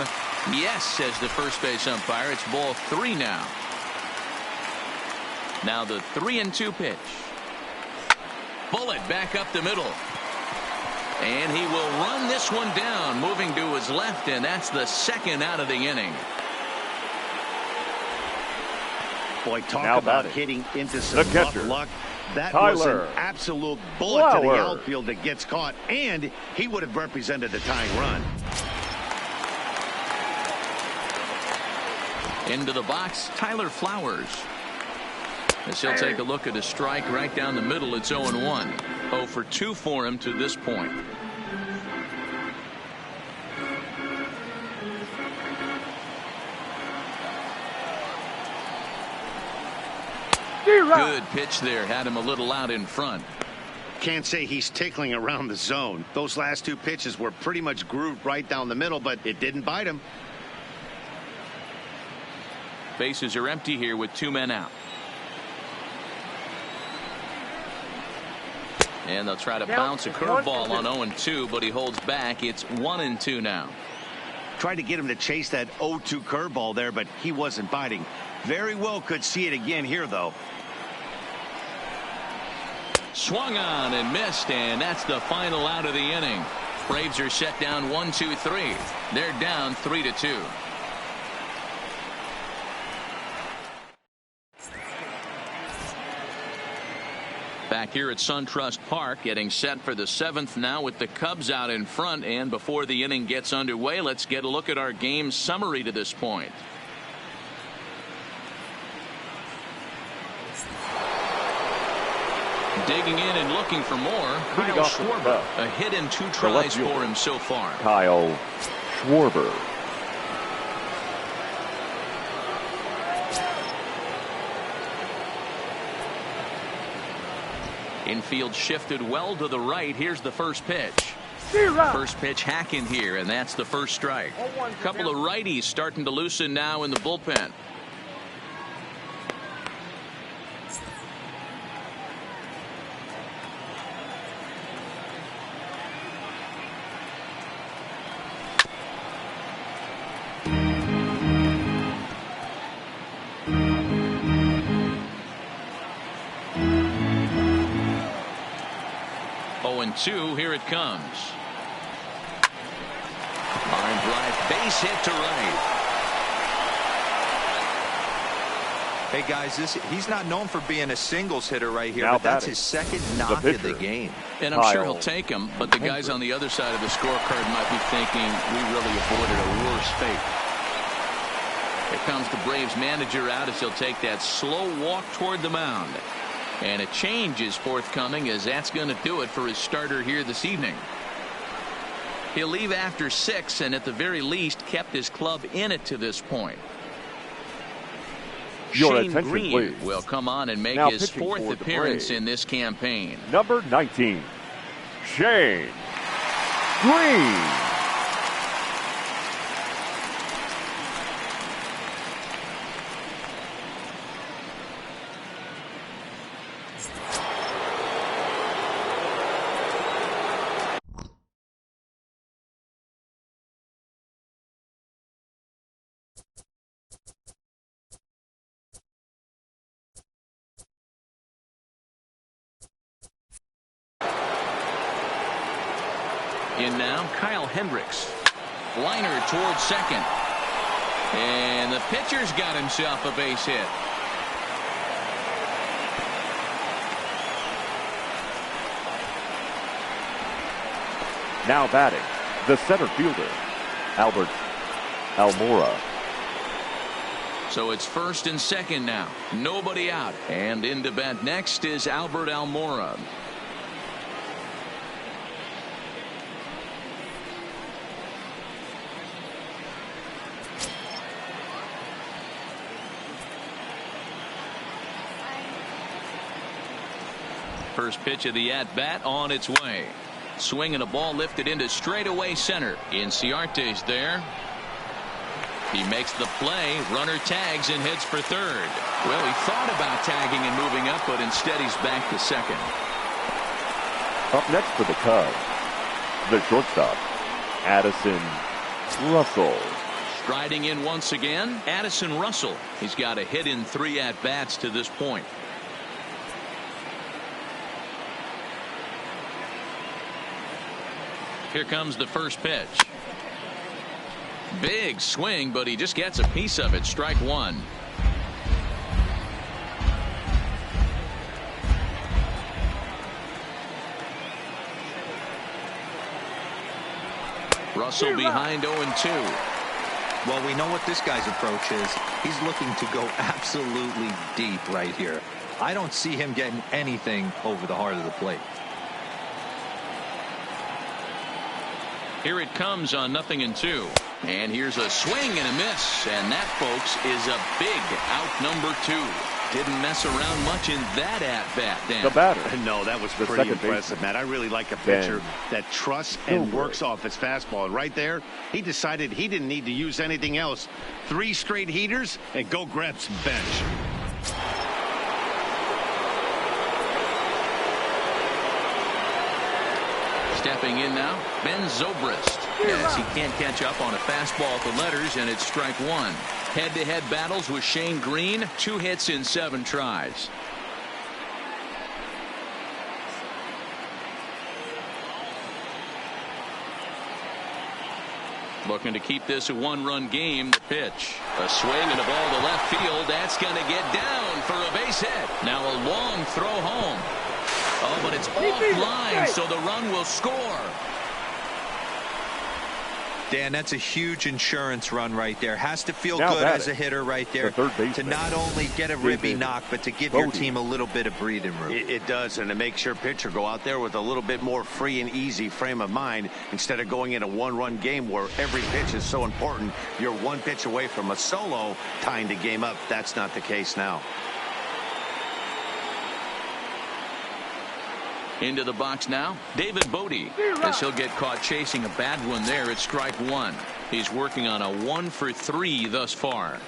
Yes, says the first base umpire. It's ball 3 now. Now the 3-2 pitch. Bullet back up the middle. And he will run this one down, moving to his left, and that's the second out of the inning. Boy, talk about hitting into some rough luck. That was an absolute bullet to the outfield that gets caught, and he would have represented the tying run. Into the box, Tyler Flowers. As he'll take a look at a strike right down the middle, it's 0-1. 0 for 2 for him to this point. Good pitch there. Had him a little out in front. Can't say he's tickling around the zone. Those last 2 pitches were pretty much grooved right down the middle, but it didn't bite him. Bases are empty here with 2 men out. And they'll try to bounce a curveball on 0-2, but he holds back. It's 1-2 now. Tried to get him to chase that 0-2 curveball there, but he wasn't biting. Very well could see it again here, though. Swung on and missed, and that's the final out of the inning. Braves are set down 1-2-3. They're down 3-2. Back here at SunTrust Park, getting set for the 7th now with the Cubs out in front. And before the inning gets underway, let's get a look at our game summary to this point. Digging in and looking for more, Kyle Schwarber. A hit and 2 tries for him so far. Kyle Schwarber. Infield shifted well to the right. Here's the first pitch. First pitch hacking here, and that's the first strike. A couple of righties starting to loosen now in the bullpen. Two, here it comes. Line drive, base hit to right. Hey guys, he's not known for being a singles hitter right here, but that's his second knock of the game. And I'm sure he'll take him, but the guys on the other side of the scorecard might be thinking we really avoided a worse fate. Here comes the Braves manager out as he'll take that slow walk toward the mound. And a change is forthcoming, as that's going to do it for his starter here this evening. He'll leave after 6 and at the very least kept his club in it to this point. Shane Green please. Will come on and make his 4th appearance in this campaign. Number 19, Shane Green. In now, Kyle Hendricks. Liner towards second. And the pitcher's got himself a base hit. Now batting, the center fielder, Albert Almora. So it's first and second now. Nobody out. And in to bat next is Albert Almora. First pitch of the at-bat on its way. Swing and a ball lifted into straightaway center. Inciarte's there. He makes the play. Runner tags and hits for third. Well, he thought about tagging and moving up, but instead he's back to second. Up next for the Cubs, the shortstop, Addison Russell. Striding in once again, Addison Russell. He's got a hit in 3 at-bats to this point. Here comes the first pitch. Big swing, but he just gets a piece of it. Strike one. Russell behind 0-2. Well, we know what this guy's approach is. He's looking to go absolutely deep right here. I don't see him getting anything over the heart of the plate. Here it comes on 0-2. And here's a swing and a miss. And that, folks, is a big out number 2. Didn't mess around much in that at-bat, Dan. The batter. No, that was The pretty second impressive, baseman. Matt. I really like a pitcher Ben that trusts and Gilroy. works off his fastball. And right there, he decided he didn't need to use anything else. 3 straight heaters and go grab some bench. Stepping in now, Ben Zobrist. As he can't catch up on a fastball at the letters, and it's strike one. Head-to-head battles with Shane Green. 2 hits in 7 tries. Looking to keep this a 1-run game. The pitch. A swing and a ball to left field. That's going to get down for a base hit. Now a long throw home. Oh, but it's offline, so the run will score. Dan, that's a huge insurance run right there. Has to feel Now good batting, as a hitter right there the third to baseman, not only get a ribby David knock, but to give your Bodie. team a little bit of breathing room. It does, and it makes your pitcher go out there with a little bit more free and easy frame of mind instead of going in a 1-run game where every pitch is so important. You're 1 pitch away from a solo tying the game up. That's not the case now. Into the box now, David Bodie. As he'll get caught chasing a bad one there at strike one. He's working on a 1 for 3 thus far.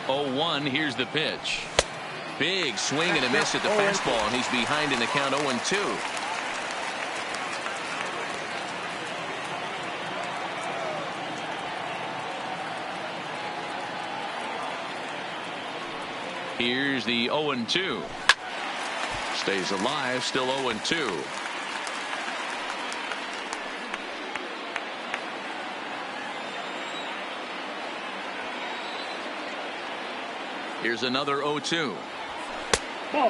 Oh, 1, here's the pitch. Big swing and a miss at the fastball, and he's behind in the count 0-2. Here's the 0-2. Stays alive, still 0-2. Here's another 0-2.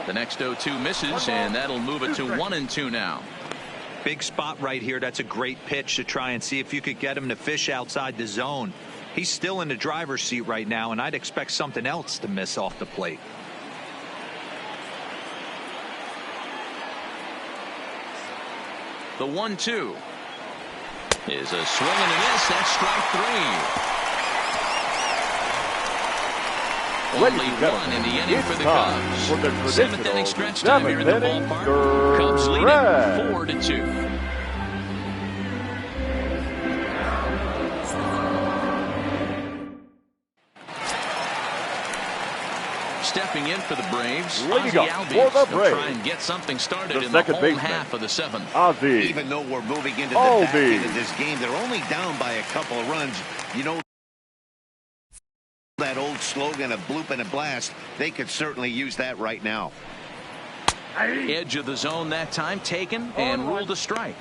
The next 0-2 misses, and that'll move it to 1-2 now. Big spot right here. That's a great pitch to try and see if you could get him to fish outside the zone. He's still in the driver's seat right now, and I'd expect something else to miss off the plate. The 1-2 is a swing and a miss. That's strike 3. Only 1 in the inning for the Cubs. For the 7th inning stretch time here in the ballpark. Cubs lead it 4-2. Stepping in for the Braves, Leading Ozzie up Albies. for the They'll Braves, try and get something started the in the second home baseman, half of the 7th. Ozzie Even though we're moving into the back Albies. end of this game, they're only down by a couple of runs. You know, That old slogan of bloop and a blast, they could certainly use that right now. Edge of the zone that time taken and ruled a strike.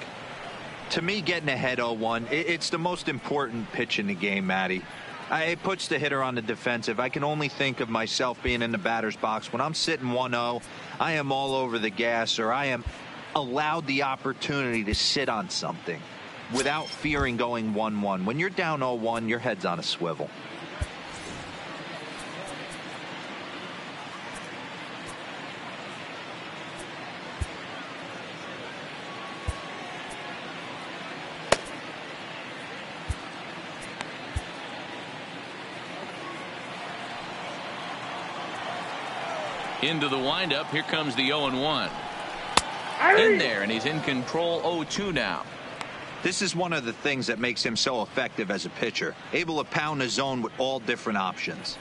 To me, getting ahead 0-1, it's the most important pitch in the game, Matty. It puts the hitter on the defensive. I can only think of myself being in the batter's box. When I'm sitting 1-0, I am all over the gas, or I am allowed the opportunity to sit on something without fearing going 1-1. When you're down 0-1, your head's on a swivel. Into the windup. Here comes the 0-1. In there, and he's in control. 0-2 now. This is one of the things that makes him so effective as a pitcher, able to pound the zone with all different options.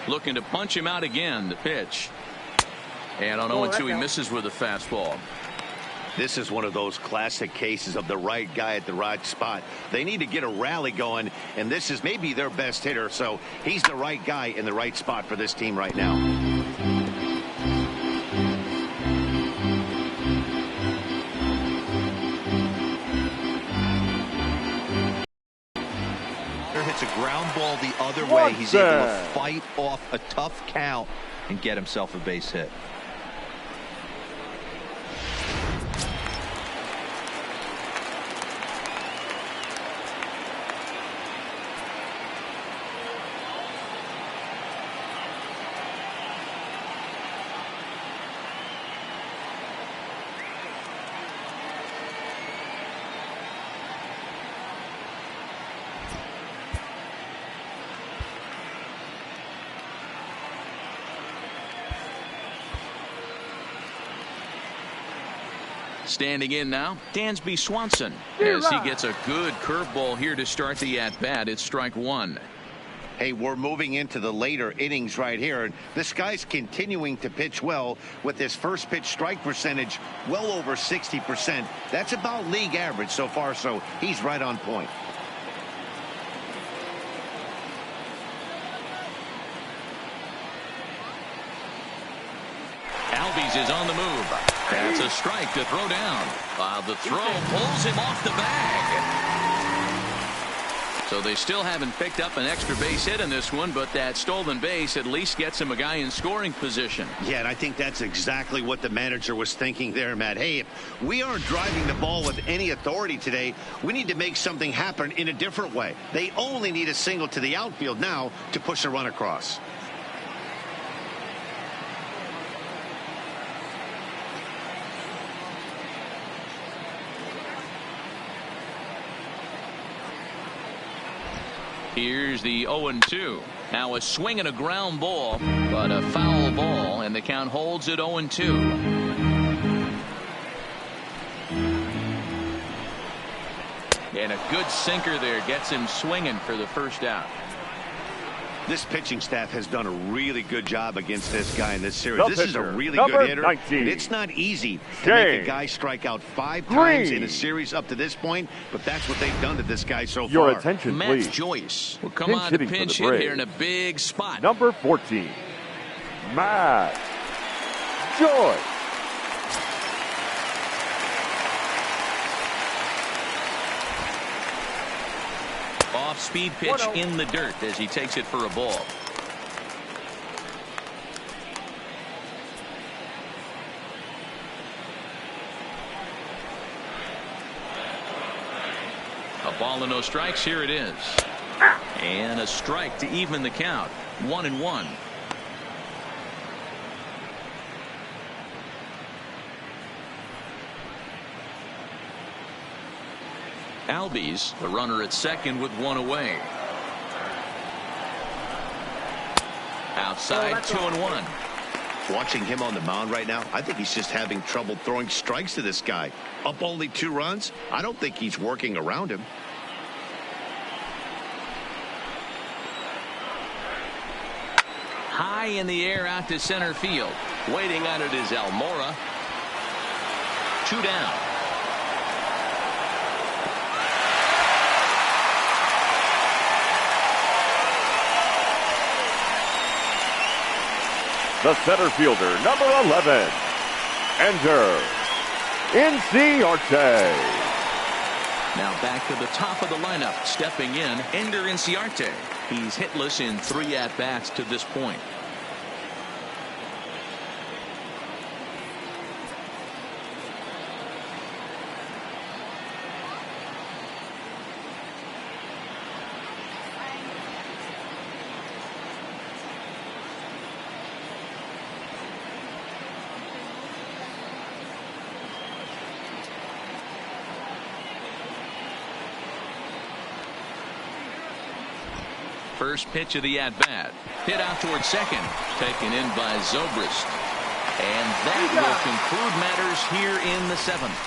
Looking to punch him out again. The pitch. And on 0-2, he misses with a fastball. This is one of those classic cases of the right guy at the right spot. They need to get a rally going, and this is maybe their best hitter, so he's the right guy in the right spot for this team right now. Hits a ground ball the other way. He's able to fight off a tough count and get himself a base hit. Standing in now, Dansby Swanson, as he gets a good curveball here to start the at-bat. It's strike one. Hey, we're moving into the later innings right here. This guy's continuing to pitch well with his first pitch strike percentage well over 60%. That's about league average so far, so he's right on point. Albies is on the move. That's a strike to throw down. The throw pulls him off the bag. So they still haven't picked up an extra base hit in this one, but that stolen base at least gets him a guy in scoring position. Yeah, and I think that's exactly what the manager was thinking there, Matt. Hey, if we aren't driving the ball with any authority today, we need to make something happen in a different way. They only need a single to the outfield now to push a run across. Here's the 0-2. Now a swing and a ground ball, but a foul ball, and the count holds at 0-2. And a good sinker there gets him swinging for the first out. This pitching staff has done a really good job against this guy in this series. This is a really good hitter. 19. It's not easy to make a guy strike out 5 times in a series up to this point, but that's what they've done to this guy so far. Your attention, Matt please. Joyce will come on to pinch hit here in a big spot. Number 14, Matt Joyce. Off-speed pitch in the dirt as he takes it for a ball. A ball and no strikes. Here it is. And a strike to even the count. 1-1. Albies, the runner at second with one away. Outside, 2-1. Watching him on the mound right now, I think he's just having trouble throwing strikes to this guy. Up only 2 runs. I don't think he's working around him. High in the air out to center field. Waiting on it is Almora. 2 down. the center fielder, number 11, Ender Inciarte. Now back to the top of the lineup, stepping in, Ender Inciarte. He's hitless in 3 at-bats to this point. First pitch of the at-bat. Hit out towards second. Taken in by Zobrist. And that will conclude matters here in the 7th.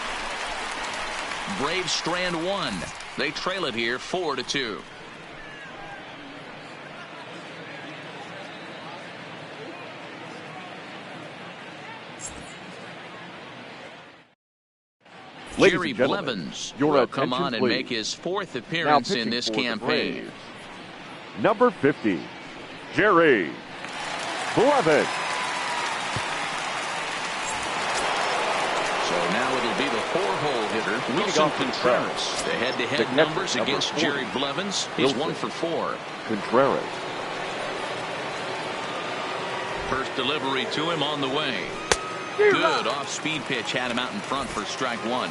Braves strand 1. They trail it here 4-2. Jerry Blevins will come on and make his 4th appearance in this campaign. Number 50, Jerry Blevins. So now it'll be the 4-hole hitter, Wilson Contreras. The head-to-head numbers against Jerry Blevins. He's 1 for 4. Contreras. First delivery to him on the way. Good off-speed pitch had him out in front for strike 1.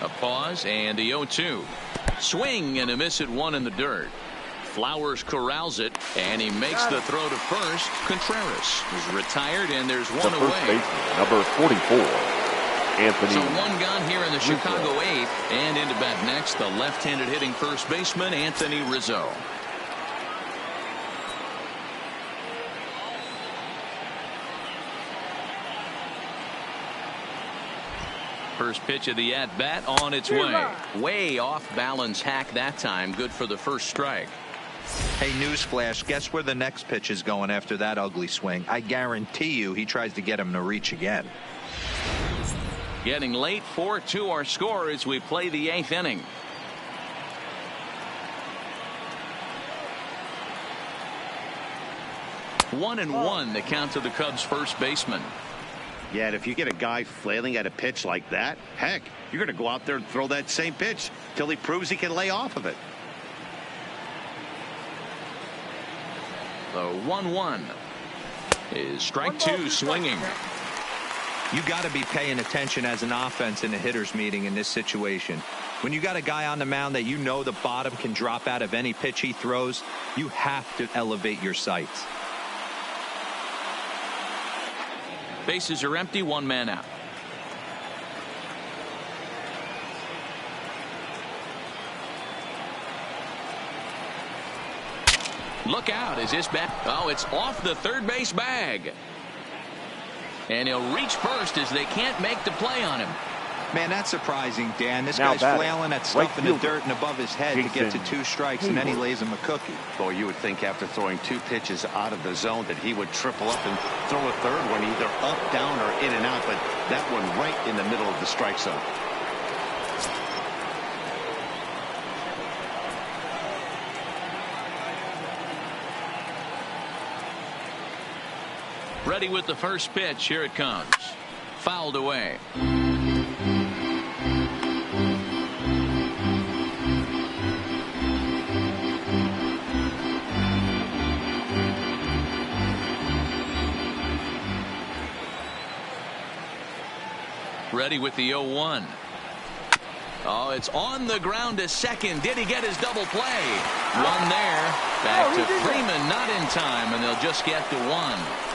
A pause and the 0-2. Swing and a miss at 1 in the dirt. Flowers corrals it, and he makes the throw to first. Contreras is retired, and there's 1 away. Baseman, number 44, Anthony. So 1 gone here in the Chicago 8th, and into bat next, the left-handed hitting first baseman, Anthony Rizzo. First pitch of the at-bat on its way. Way off balance hack that time. Good for the first strike. Hey, newsflash, guess where the next pitch is going after that ugly swing? I guarantee you he tries to get him to reach again. Getting late, 4-2 our score as we play the 8th inning. One and one the count to the Cubs first baseman. Yeah, and if you get a guy flailing at a pitch like that, heck, you're going to go out there and throw that same pitch till he proves he can lay off of it. The 1-1 is strike 2 swinging. You got to be paying attention as an offense in a hitter's meeting in this situation. When you got a guy on the mound that you know the bottom can drop out of any pitch he throws, you have to elevate your sights. Bases are empty, 1 man out. Look out, is this bat? Oh, it's off the third base bag. And he'll reach first as they can't make the play on him. Man, that's surprising, Dan. This Now guy's flailing at stuff in the dirt and above his head to get to 2 strikes, and then he lays him a cookie. Boy, you would think after throwing 2 pitches out of the zone that he would triple up and throw a third one either up, down, or in and out, but that one right in the middle of the strike zone. Ready with the first pitch. Here it comes. Fouled away. Ready with the 0-1. Oh, it's on the ground to second. Did he get his double play? One there. Back to Freeman, not in time, and they'll just get to 1.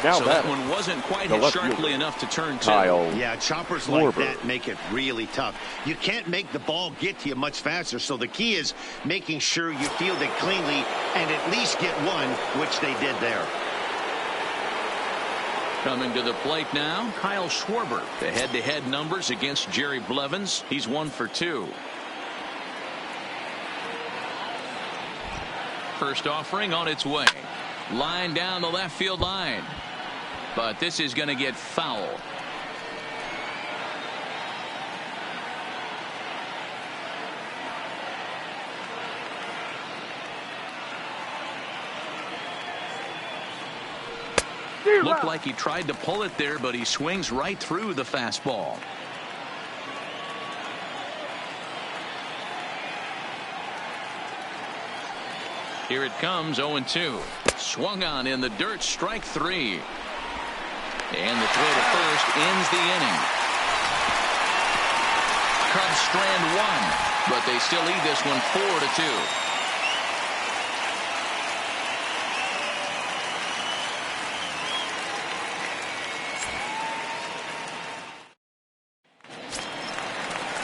Now so that one wasn't quite hit sharply enough to turn 2. Yeah, choppers like that make it really tough. You can't make the ball get to you much faster, so the key is making sure you field it cleanly and at least get 1, which they did there. Coming to the plate now, Kyle Schwarber. The head-to-head numbers against Jerry Blevins. He's 1 for 2. First offering on its way. Line down the left field line. But this is going to get foul. Looked like he tried to pull it there, but he swings right through the fastball. Here it comes, 0-2. Swung on in the dirt, strike 3. And the throw to first ends the inning. Cubs strand 1, but they still lead this one 4-2.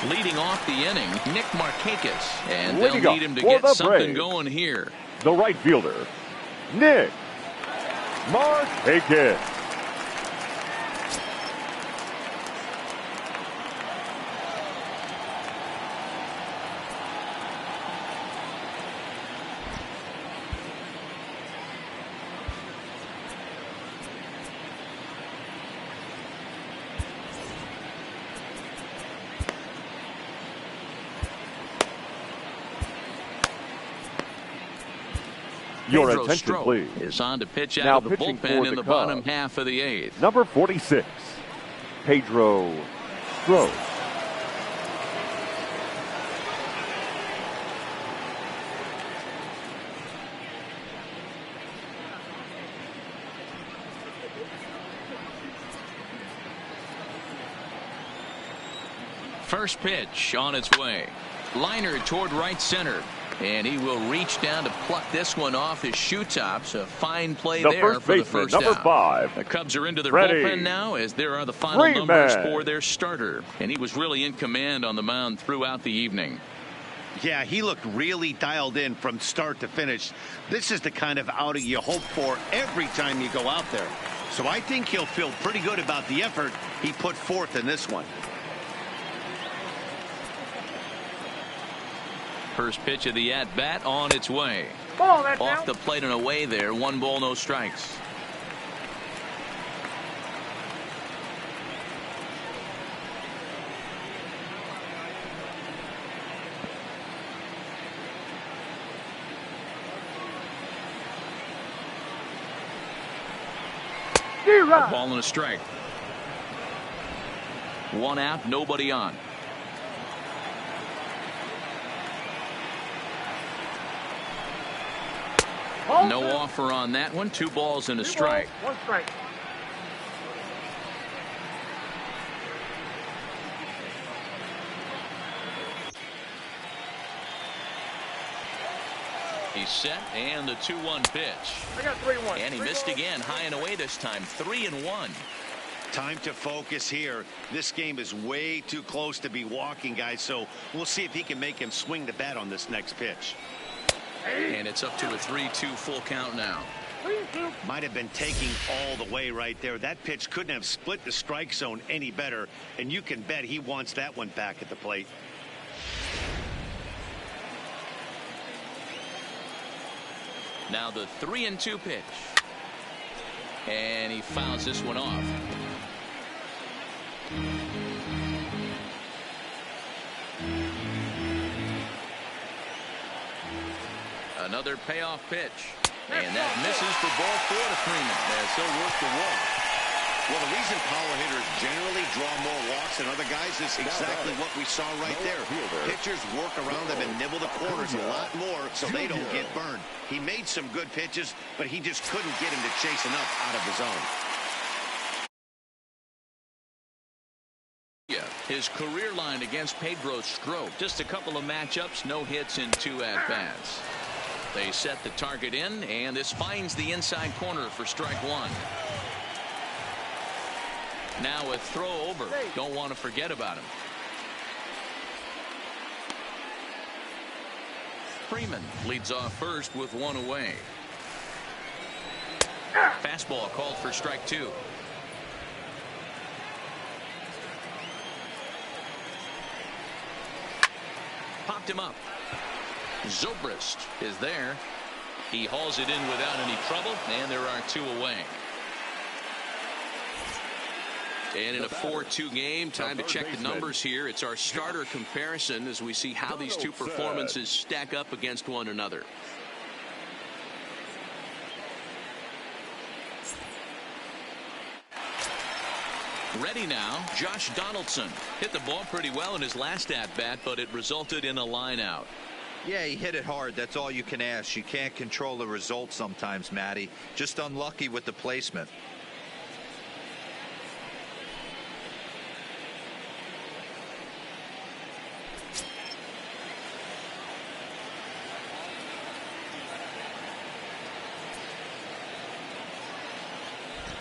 Leading off the inning, Nick Markakis, and they'll need him to get something going here. The right fielder, Nick Markakis. Your Pedro attention, Strop please. is on to pitch out Now of the bullpen in the bottom half of the 8th. Number 46, Pedro Strop. First pitch on its way. Liner toward right center. And he will reach down to pluck this one off his shoe tops. A fine play there for the first number out. 5. The Cubs are into their Ready. bullpen now as there are the final numbers for their starter. And he was really in command on the mound throughout the evening. Yeah, he looked really dialed in from start to finish. This is the kind of outing you hope for every time you go out there. So I think he'll feel pretty good about the effort he put forth in this one. First pitch of the at-bat on its way. Off the plate and away there. 1 ball, no strikes. A ball and a strike. 1 out, nobody on. No offer on that one. 2 balls and a strike. 1 strike. He's set, and the 2-1 pitch. I got 3-1. And he missed again, high and away this time. 3-1. Time to focus here. This game is way too close to be walking, guys, so we'll see if he can make him swing the bat on this next pitch. And it's up to a 3-2 full count now. Might have been taking all the way right there. That pitch couldn't have split the strike zone any better, and you can bet he wants that one back at the plate. Now the 3-2 pitch. And he fouls this one off. Another payoff pitch. And that misses for ball 4 to Freeman as he'll work the walk. Well, the reason power hitters generally draw more walks than other guys is exactly what we saw right there. Pitchers work around them and nibble the corners a lot more so they don't get burned. He made some good pitches, but he just couldn't get him to chase enough out of the zone. His career line against Pedro Strop. Just a couple of matchups, no hits in 2 at-bats. They set the target in, and this finds the inside corner for strike 1. Now a throw over. Don't want to forget about him. Freeman leads off first with 1 away. Fastball called for strike 2. popped him up. Zobrist is there. He hauls it in without any trouble, and there are 2 away. And in a 4-2 game, time to check the numbers here. It's our starter comparison as we see how these 2 performances stack up against one another. Ready now, Josh Donaldson. Hit the ball pretty well in his last at-bat, but it resulted in a line out. Yeah, he hit it hard. That's all you can ask. You can't control the result sometimes, Matty. Just unlucky with the placement.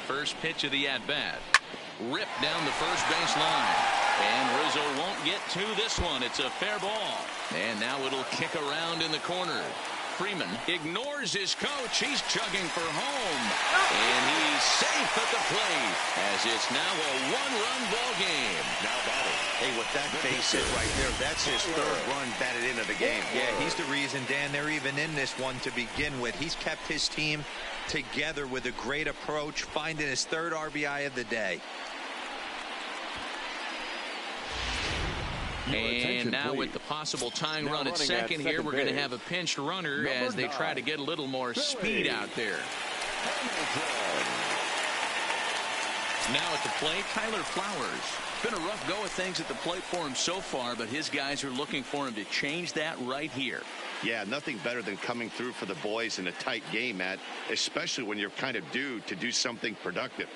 First pitch of the at-bat. Ripped down the first base line. And Rizzo won't get to this one. It's a fair ball. And now it'll kick around in the corner. Freeman ignores his coach. He's chugging for home. And he's safe at the plate as it's now a 1-run ball game. Now batting. Hey, with that base hit right there, that's his 3rd run batted into the game. Yeah, he's the reason, Dan, they're even in this one to begin with. He's kept his team together with a great approach, finding his 3rd RBI of the day. And now with the possible tying run at second here, we're going to have a pinched runner as they try to get a little more speed out there. Now at the plate, Tyler Flowers. Been a rough go of things at the plate for him so far, but his guys are looking for him to change that right here. Yeah, nothing better than coming through for the boys in a tight game, Matt, especially when you're kind of due to do something productive.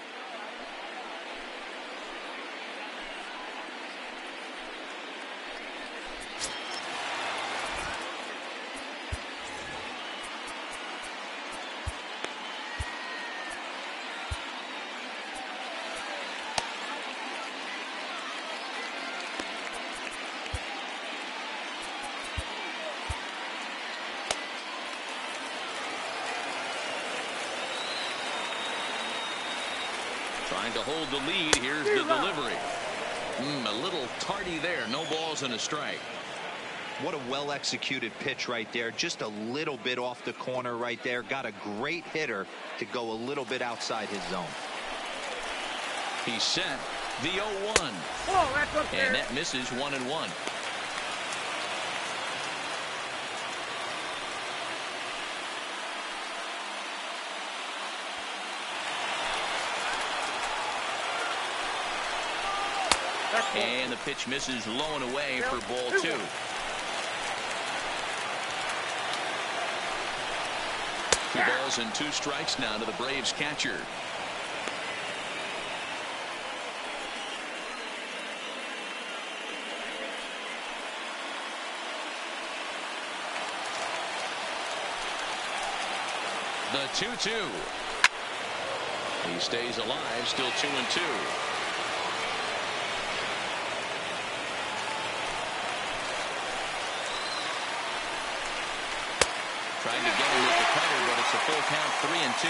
Trying to hold the lead. Here's the delivery. A little tardy there. No balls and a strike. What a well-executed pitch right there. Just a little bit off the corner right there. Got a great hitter to go a little bit outside his zone. He's set. The 0-1. Oh, that's up there. And that misses 1-1. And the pitch misses low and away for ball 2. Two balls and 2 strikes now to the Braves catcher. The 2-2. He stays alive, still 2-2. Trying to get him with the cutter, but it's a full count, 3-2.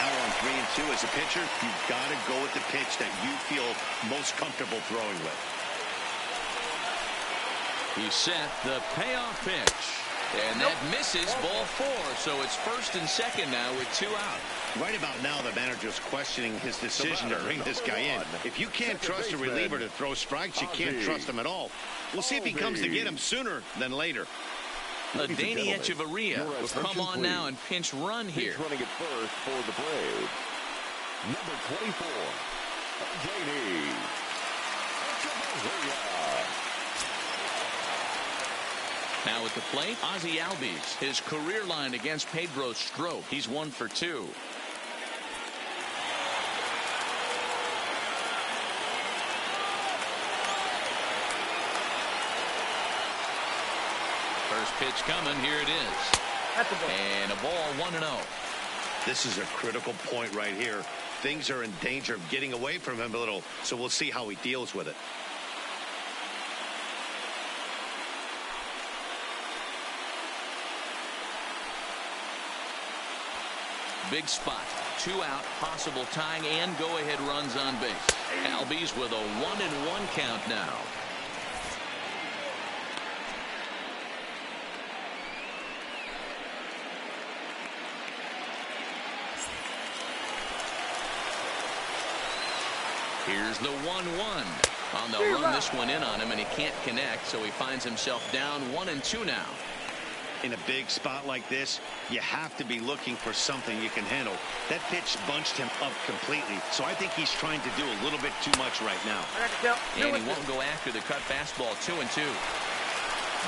Now on 3-2 as a pitcher, you've got to go with the pitch that you feel most comfortable throwing with. He set the payoff pitch. And that misses ball 4. So it's 1st and 2nd now with 2 out. Right about now, the manager's questioning his decision to bring this guy in. If you can't trust a reliever to throw strikes, you can't trust him at all. We'll see if he comes to get him sooner than later. Adeiny Echeverria will come on now and pinch run here. He's running at first for the Braves. Number 24, Adeiny Echeverria. Now at the plate, Ozzie Albies. His career line against Pedro Strop. He's 1 for 2. First pitch coming. Here it is. And a ball 1-0. This is a critical point right here. Things are in danger of getting away from him a little, so we'll see how he deals with it. Big spot. 2 out, possible tying and go-ahead runs on base. Albies with a 1-1 count now. Here's the 1-1. On the run this one in on him, and he can't connect, so he finds himself down 1-2 now. In a big spot like this, you have to be looking for something you can handle. That pitch bunched him up completely, so I think he's trying to do a little bit too much right now. And he won't go after the cut fastball. 2-2.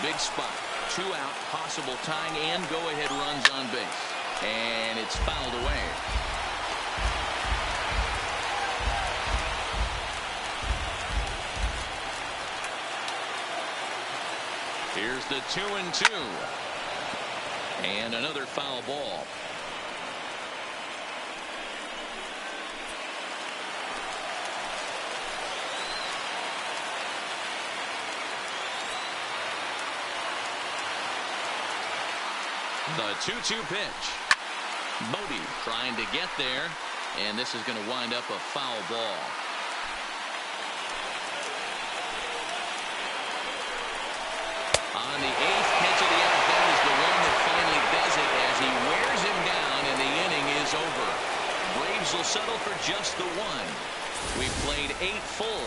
Big spot. 2 out, possible tying and go-ahead runs on base. And it's fouled away. Here's the 2-2. And another foul ball. The 2-2 pitch. Bodie trying to get there, and this is going to wind up a foul ball. On the 8th pitch of the at-bat is the one that finally does it as he wears him down, and the inning is over. Braves will settle for just the 1. We've played 8 full.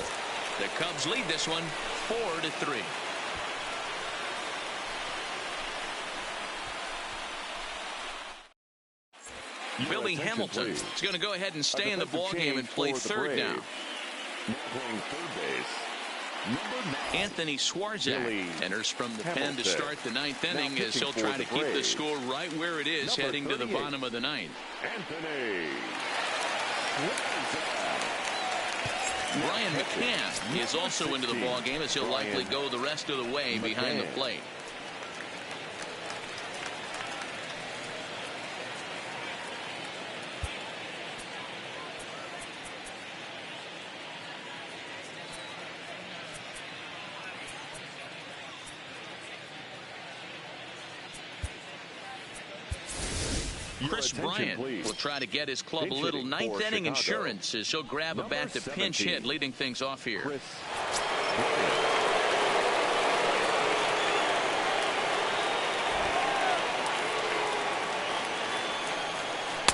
The Cubs lead this one 4-3. Billy Hamilton is going to go ahead and stay in the ballgame and play third now. Playing third base, Anthony Swarzak enters from the pen to start the 9th inning as he'll try to keep the score right where it is heading to the bottom of the 9th. Anthony Brian McCann is also into the ballgame as he'll likely go the rest of the way behind the plate. Chris Bryant will try to get his club a little 9th inning insurance as he'll grab a bat to pinch hit, leading things off here.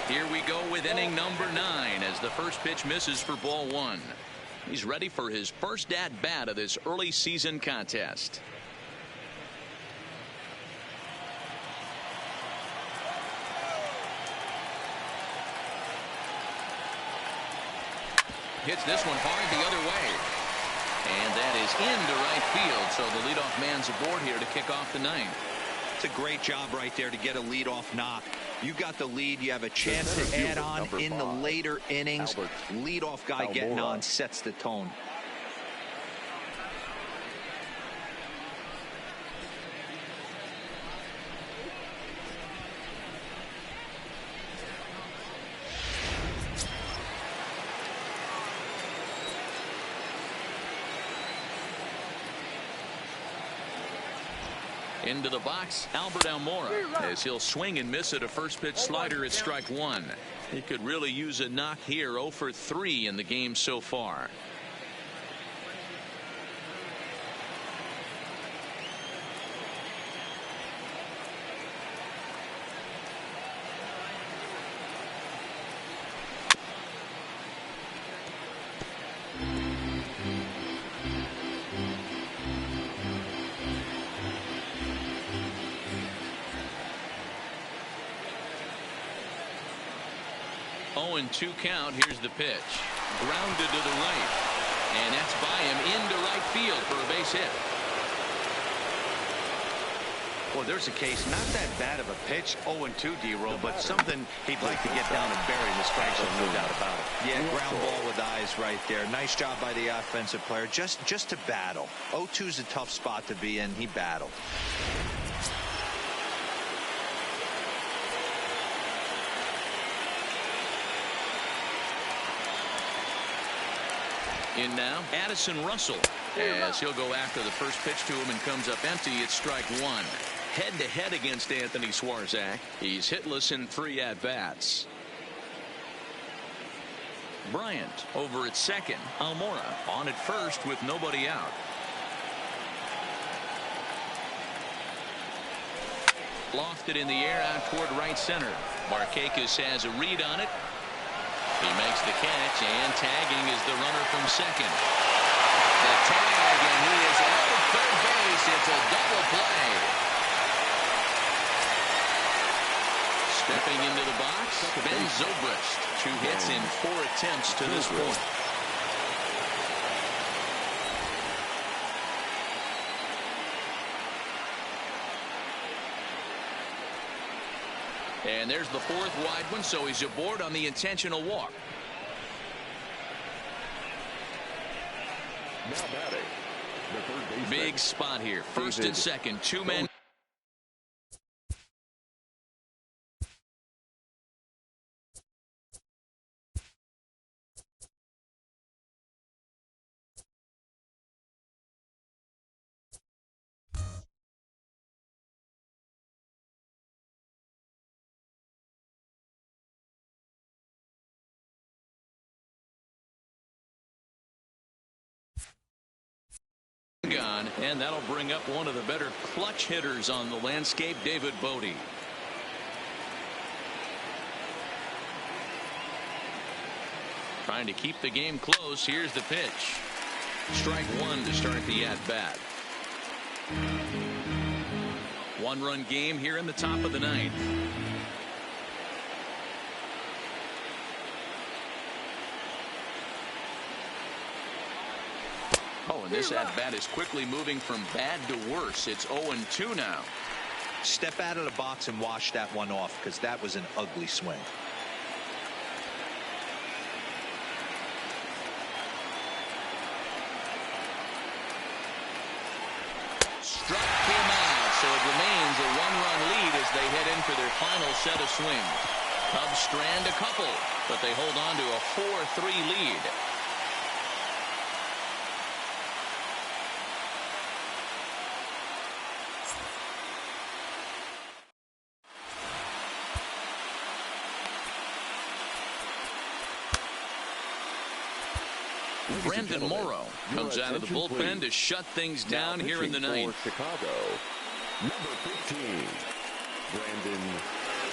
Here we go with inning number 9 as the first pitch misses for ball 1. He's ready for his first at bat of this early season contest. Hits this one hard the other way. And that is into right field. So the leadoff man's aboard here to kick off the 9th. It's a great job right there to get a leadoff knock. You got the lead. You have a chance to add on in the later innings. Leadoff guy getting on sets the tone. Into the box, Albert Almora, as he'll swing and miss at a first pitch slider at strike 1. He could really use a knock here. 0 for 3 in the game so far. And 2 count. Here's the pitch. Grounded to the right. And that's by him into right field for a base hit. Well, there's a case, not that bad of a pitch, 0-2, D-Roll, but something he'd like to get down and bury in the strike zone, no doubt about it. Yeah, ground ball with eyes right there. Nice job by the offensive player. Just to battle. 0-2 is a tough spot to be in. He battled. In now, Addison Russell, as he'll go after the first pitch to him and comes up empty. It's strike 1. Head-to-head against Anthony Swarzak. He's hitless in 3 at-bats. Bryant over at second. Almora on at first with nobody out. Lofted in the air out toward right center. Markakis has a read on it. He makes the catch, and tagging is the runner from second. The tag, and he is out of third base. It's a double play. Stepping into the box, Ben Zobrist. 2 hits in 4 attempts to this point. And there's the 4th wide one, so he's aboard on the intentional walk. Now batting, the third baseman. Big spot here. First and second, 2 men. Gone, and that'll bring up one of the better clutch hitters on the landscape, David Bodie. Trying to keep the game close. Here's the pitch. Strike 1 to start the at-bat. 1-run game here in the top of the 9th. Oh, and this at-bat is quickly moving from bad to worse. It's 0-2 now. Step out of the box and wash that one off, because that was an ugly swing. Struck him out, so it remains a 1-run lead as they head in for their final set of swings. Cubs strand a couple, but they hold on to a 4-3 lead. Brandon Morrow comes out of the bullpen to shut things down here in the 9th. Chicago, number 15, Brandon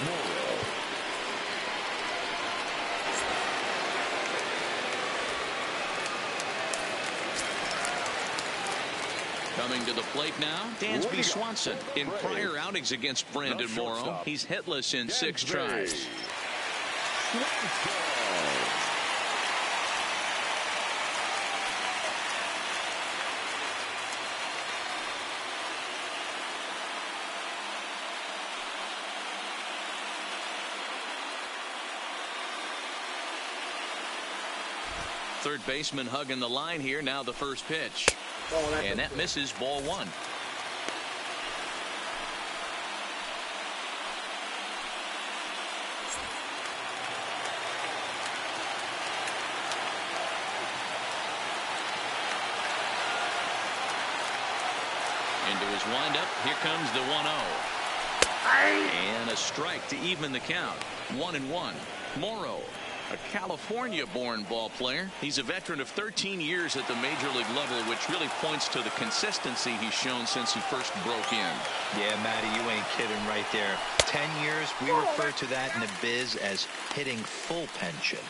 Morrow. Coming to the plate now, Dansby Swanson. In prior outings against Brandon Morrow, he's hitless in 6 tries. Third baseman hugging the line here. Now the first pitch. And that misses, ball 1. Into his windup. Here comes the 1-0. And a strike to even the count. 1-1. Morrow, a California-born ball player. He's a veteran of 13 years at the major league level, which really points to the consistency he's shown since he first broke in. Yeah, Matty, you ain't kidding right there. 10 years, we refer to that in the biz as hitting full pension.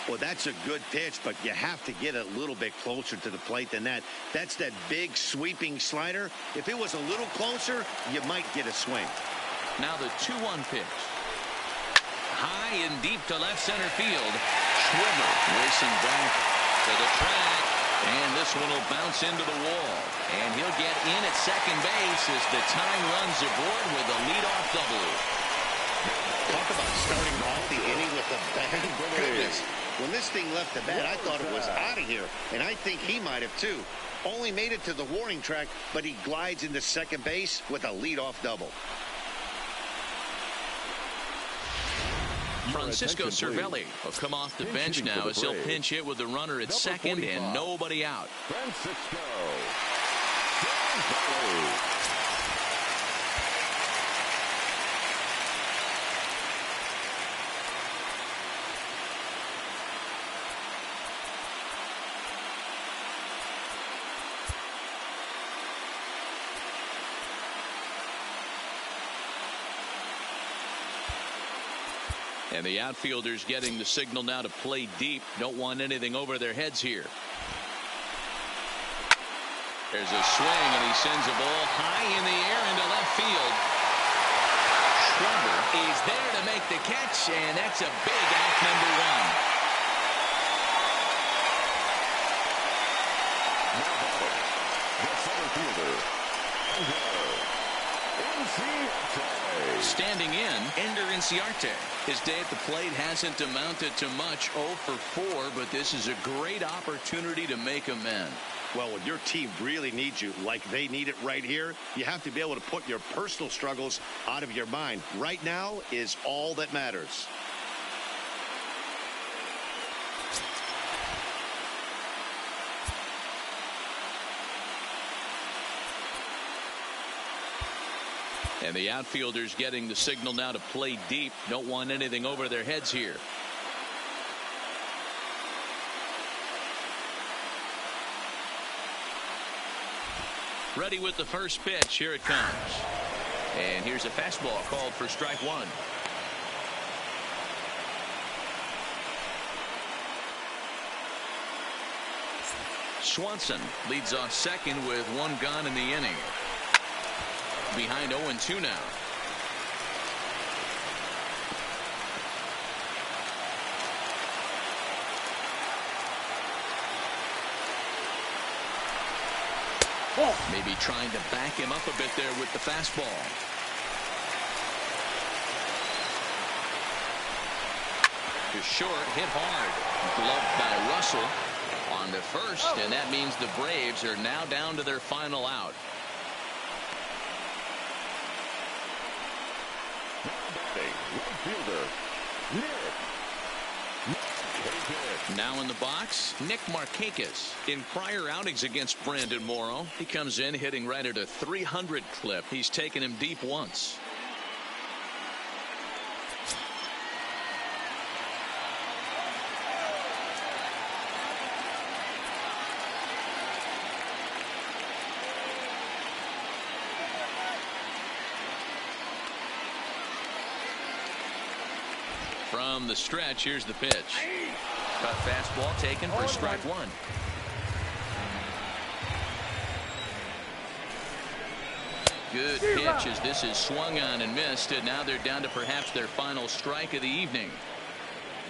Well, that's a good pitch, but you have to get a little bit closer to the plate than that. That's that big sweeping slider. If it was a little closer, you might get a swing. Now the 2-1 pitch. High and deep to left center field. Schwarber racing back to the track. And this one will bounce into the wall. And he'll get in at second base as the time runs aboard with a leadoff double. Talk about starting off the inning with a bang. Goodness. When this thing left the bat, I thought it was out of here. And I think he might have too. Only made it to the warning track, but he glides into second base with a leadoff double. Francisco Cervelli will come off the bench now as he'll pinch hit with the runner at second and nobody out. Francisco. And the outfielders getting the signal now to play deep. Don't want anything over their heads here. There's a swing, and he sends a ball high in the air into left field. Schwarber is there to make the catch, and that's a big out, number one. Now batting, the center fielder, standing in, Ender Inciarte. His day at the plate hasn't amounted to much, 0 for 4, but this is a great opportunity to make amends. Well, when your team really needs you, like they need it right here, you have to be able to put your personal struggles out of your mind. Right now is all that matters. And the outfielders getting the signal now to play deep. Don't want anything over their heads here. Ready with the first pitch. Here it comes. And here's a fastball called for strike one. Swanson leads off second with one gone in the inning. Behind 0-2 now. Maybe trying to back him up a bit there with the fastball. To short, hit hard. Gloved by Russell on the first, and that means the Braves are now down to their final out. Now in the box, Nick Markakis. In prior outings against Brandon Morrow, he comes in hitting right at a 300 clip. He's taken him deep once. From the stretch, here's the pitch. Cut fastball taken for strike one. Good pitch as this is swung on and missed, and now they're down to perhaps their final strike of the evening.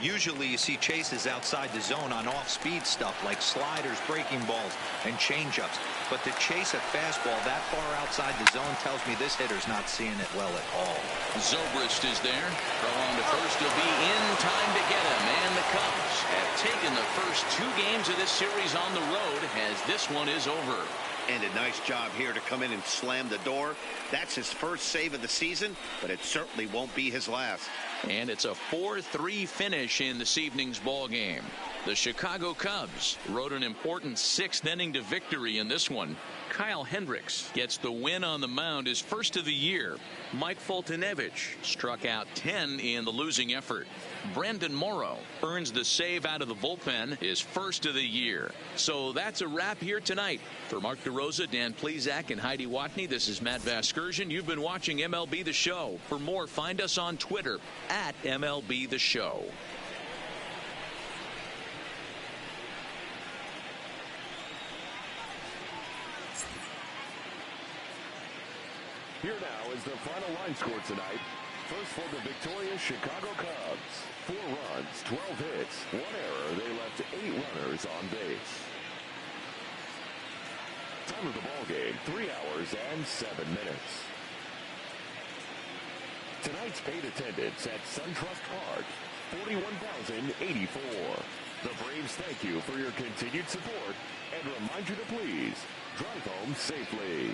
Usually you see chases outside the zone on off-speed stuff like sliders, breaking balls, and changeups. But to chase a fastball that far outside the zone tells me this hitter's not seeing it well at all. Zobrist is there. Throw on to first. He'll be in time to get him. And the Cubs have taken the first 2 games of this series on the road as this one is over. And a nice job here to come in and slam the door. That's his first save of the season, but it certainly won't be his last. And it's a 4-3 finish in this evening's ball game. The Chicago Cubs rode an important 6th inning to victory in this one. Kyle Hendricks gets the win on the mound, his first of the year. Mike Foltynewicz struck out 10 in the losing effort. Brandon Morrow earns the save out of the bullpen, his first of the year. So that's a wrap here tonight. For Mark DeRosa, Dan Plesac, and Heidi Watney, this is Matt Vasgersian. You've been watching MLB The Show. For more, find us on Twitter at MLB The Show. Here now is the final line score tonight. First for the victorious Chicago Cubs. 4 runs, 12 hits, 1 error. They left 8 runners on base. Time of the ball game, 3 hours and 7 minutes. Tonight's paid attendance at SunTrust Park, 41,084. The Braves thank you for your continued support and remind you to please drive home safely.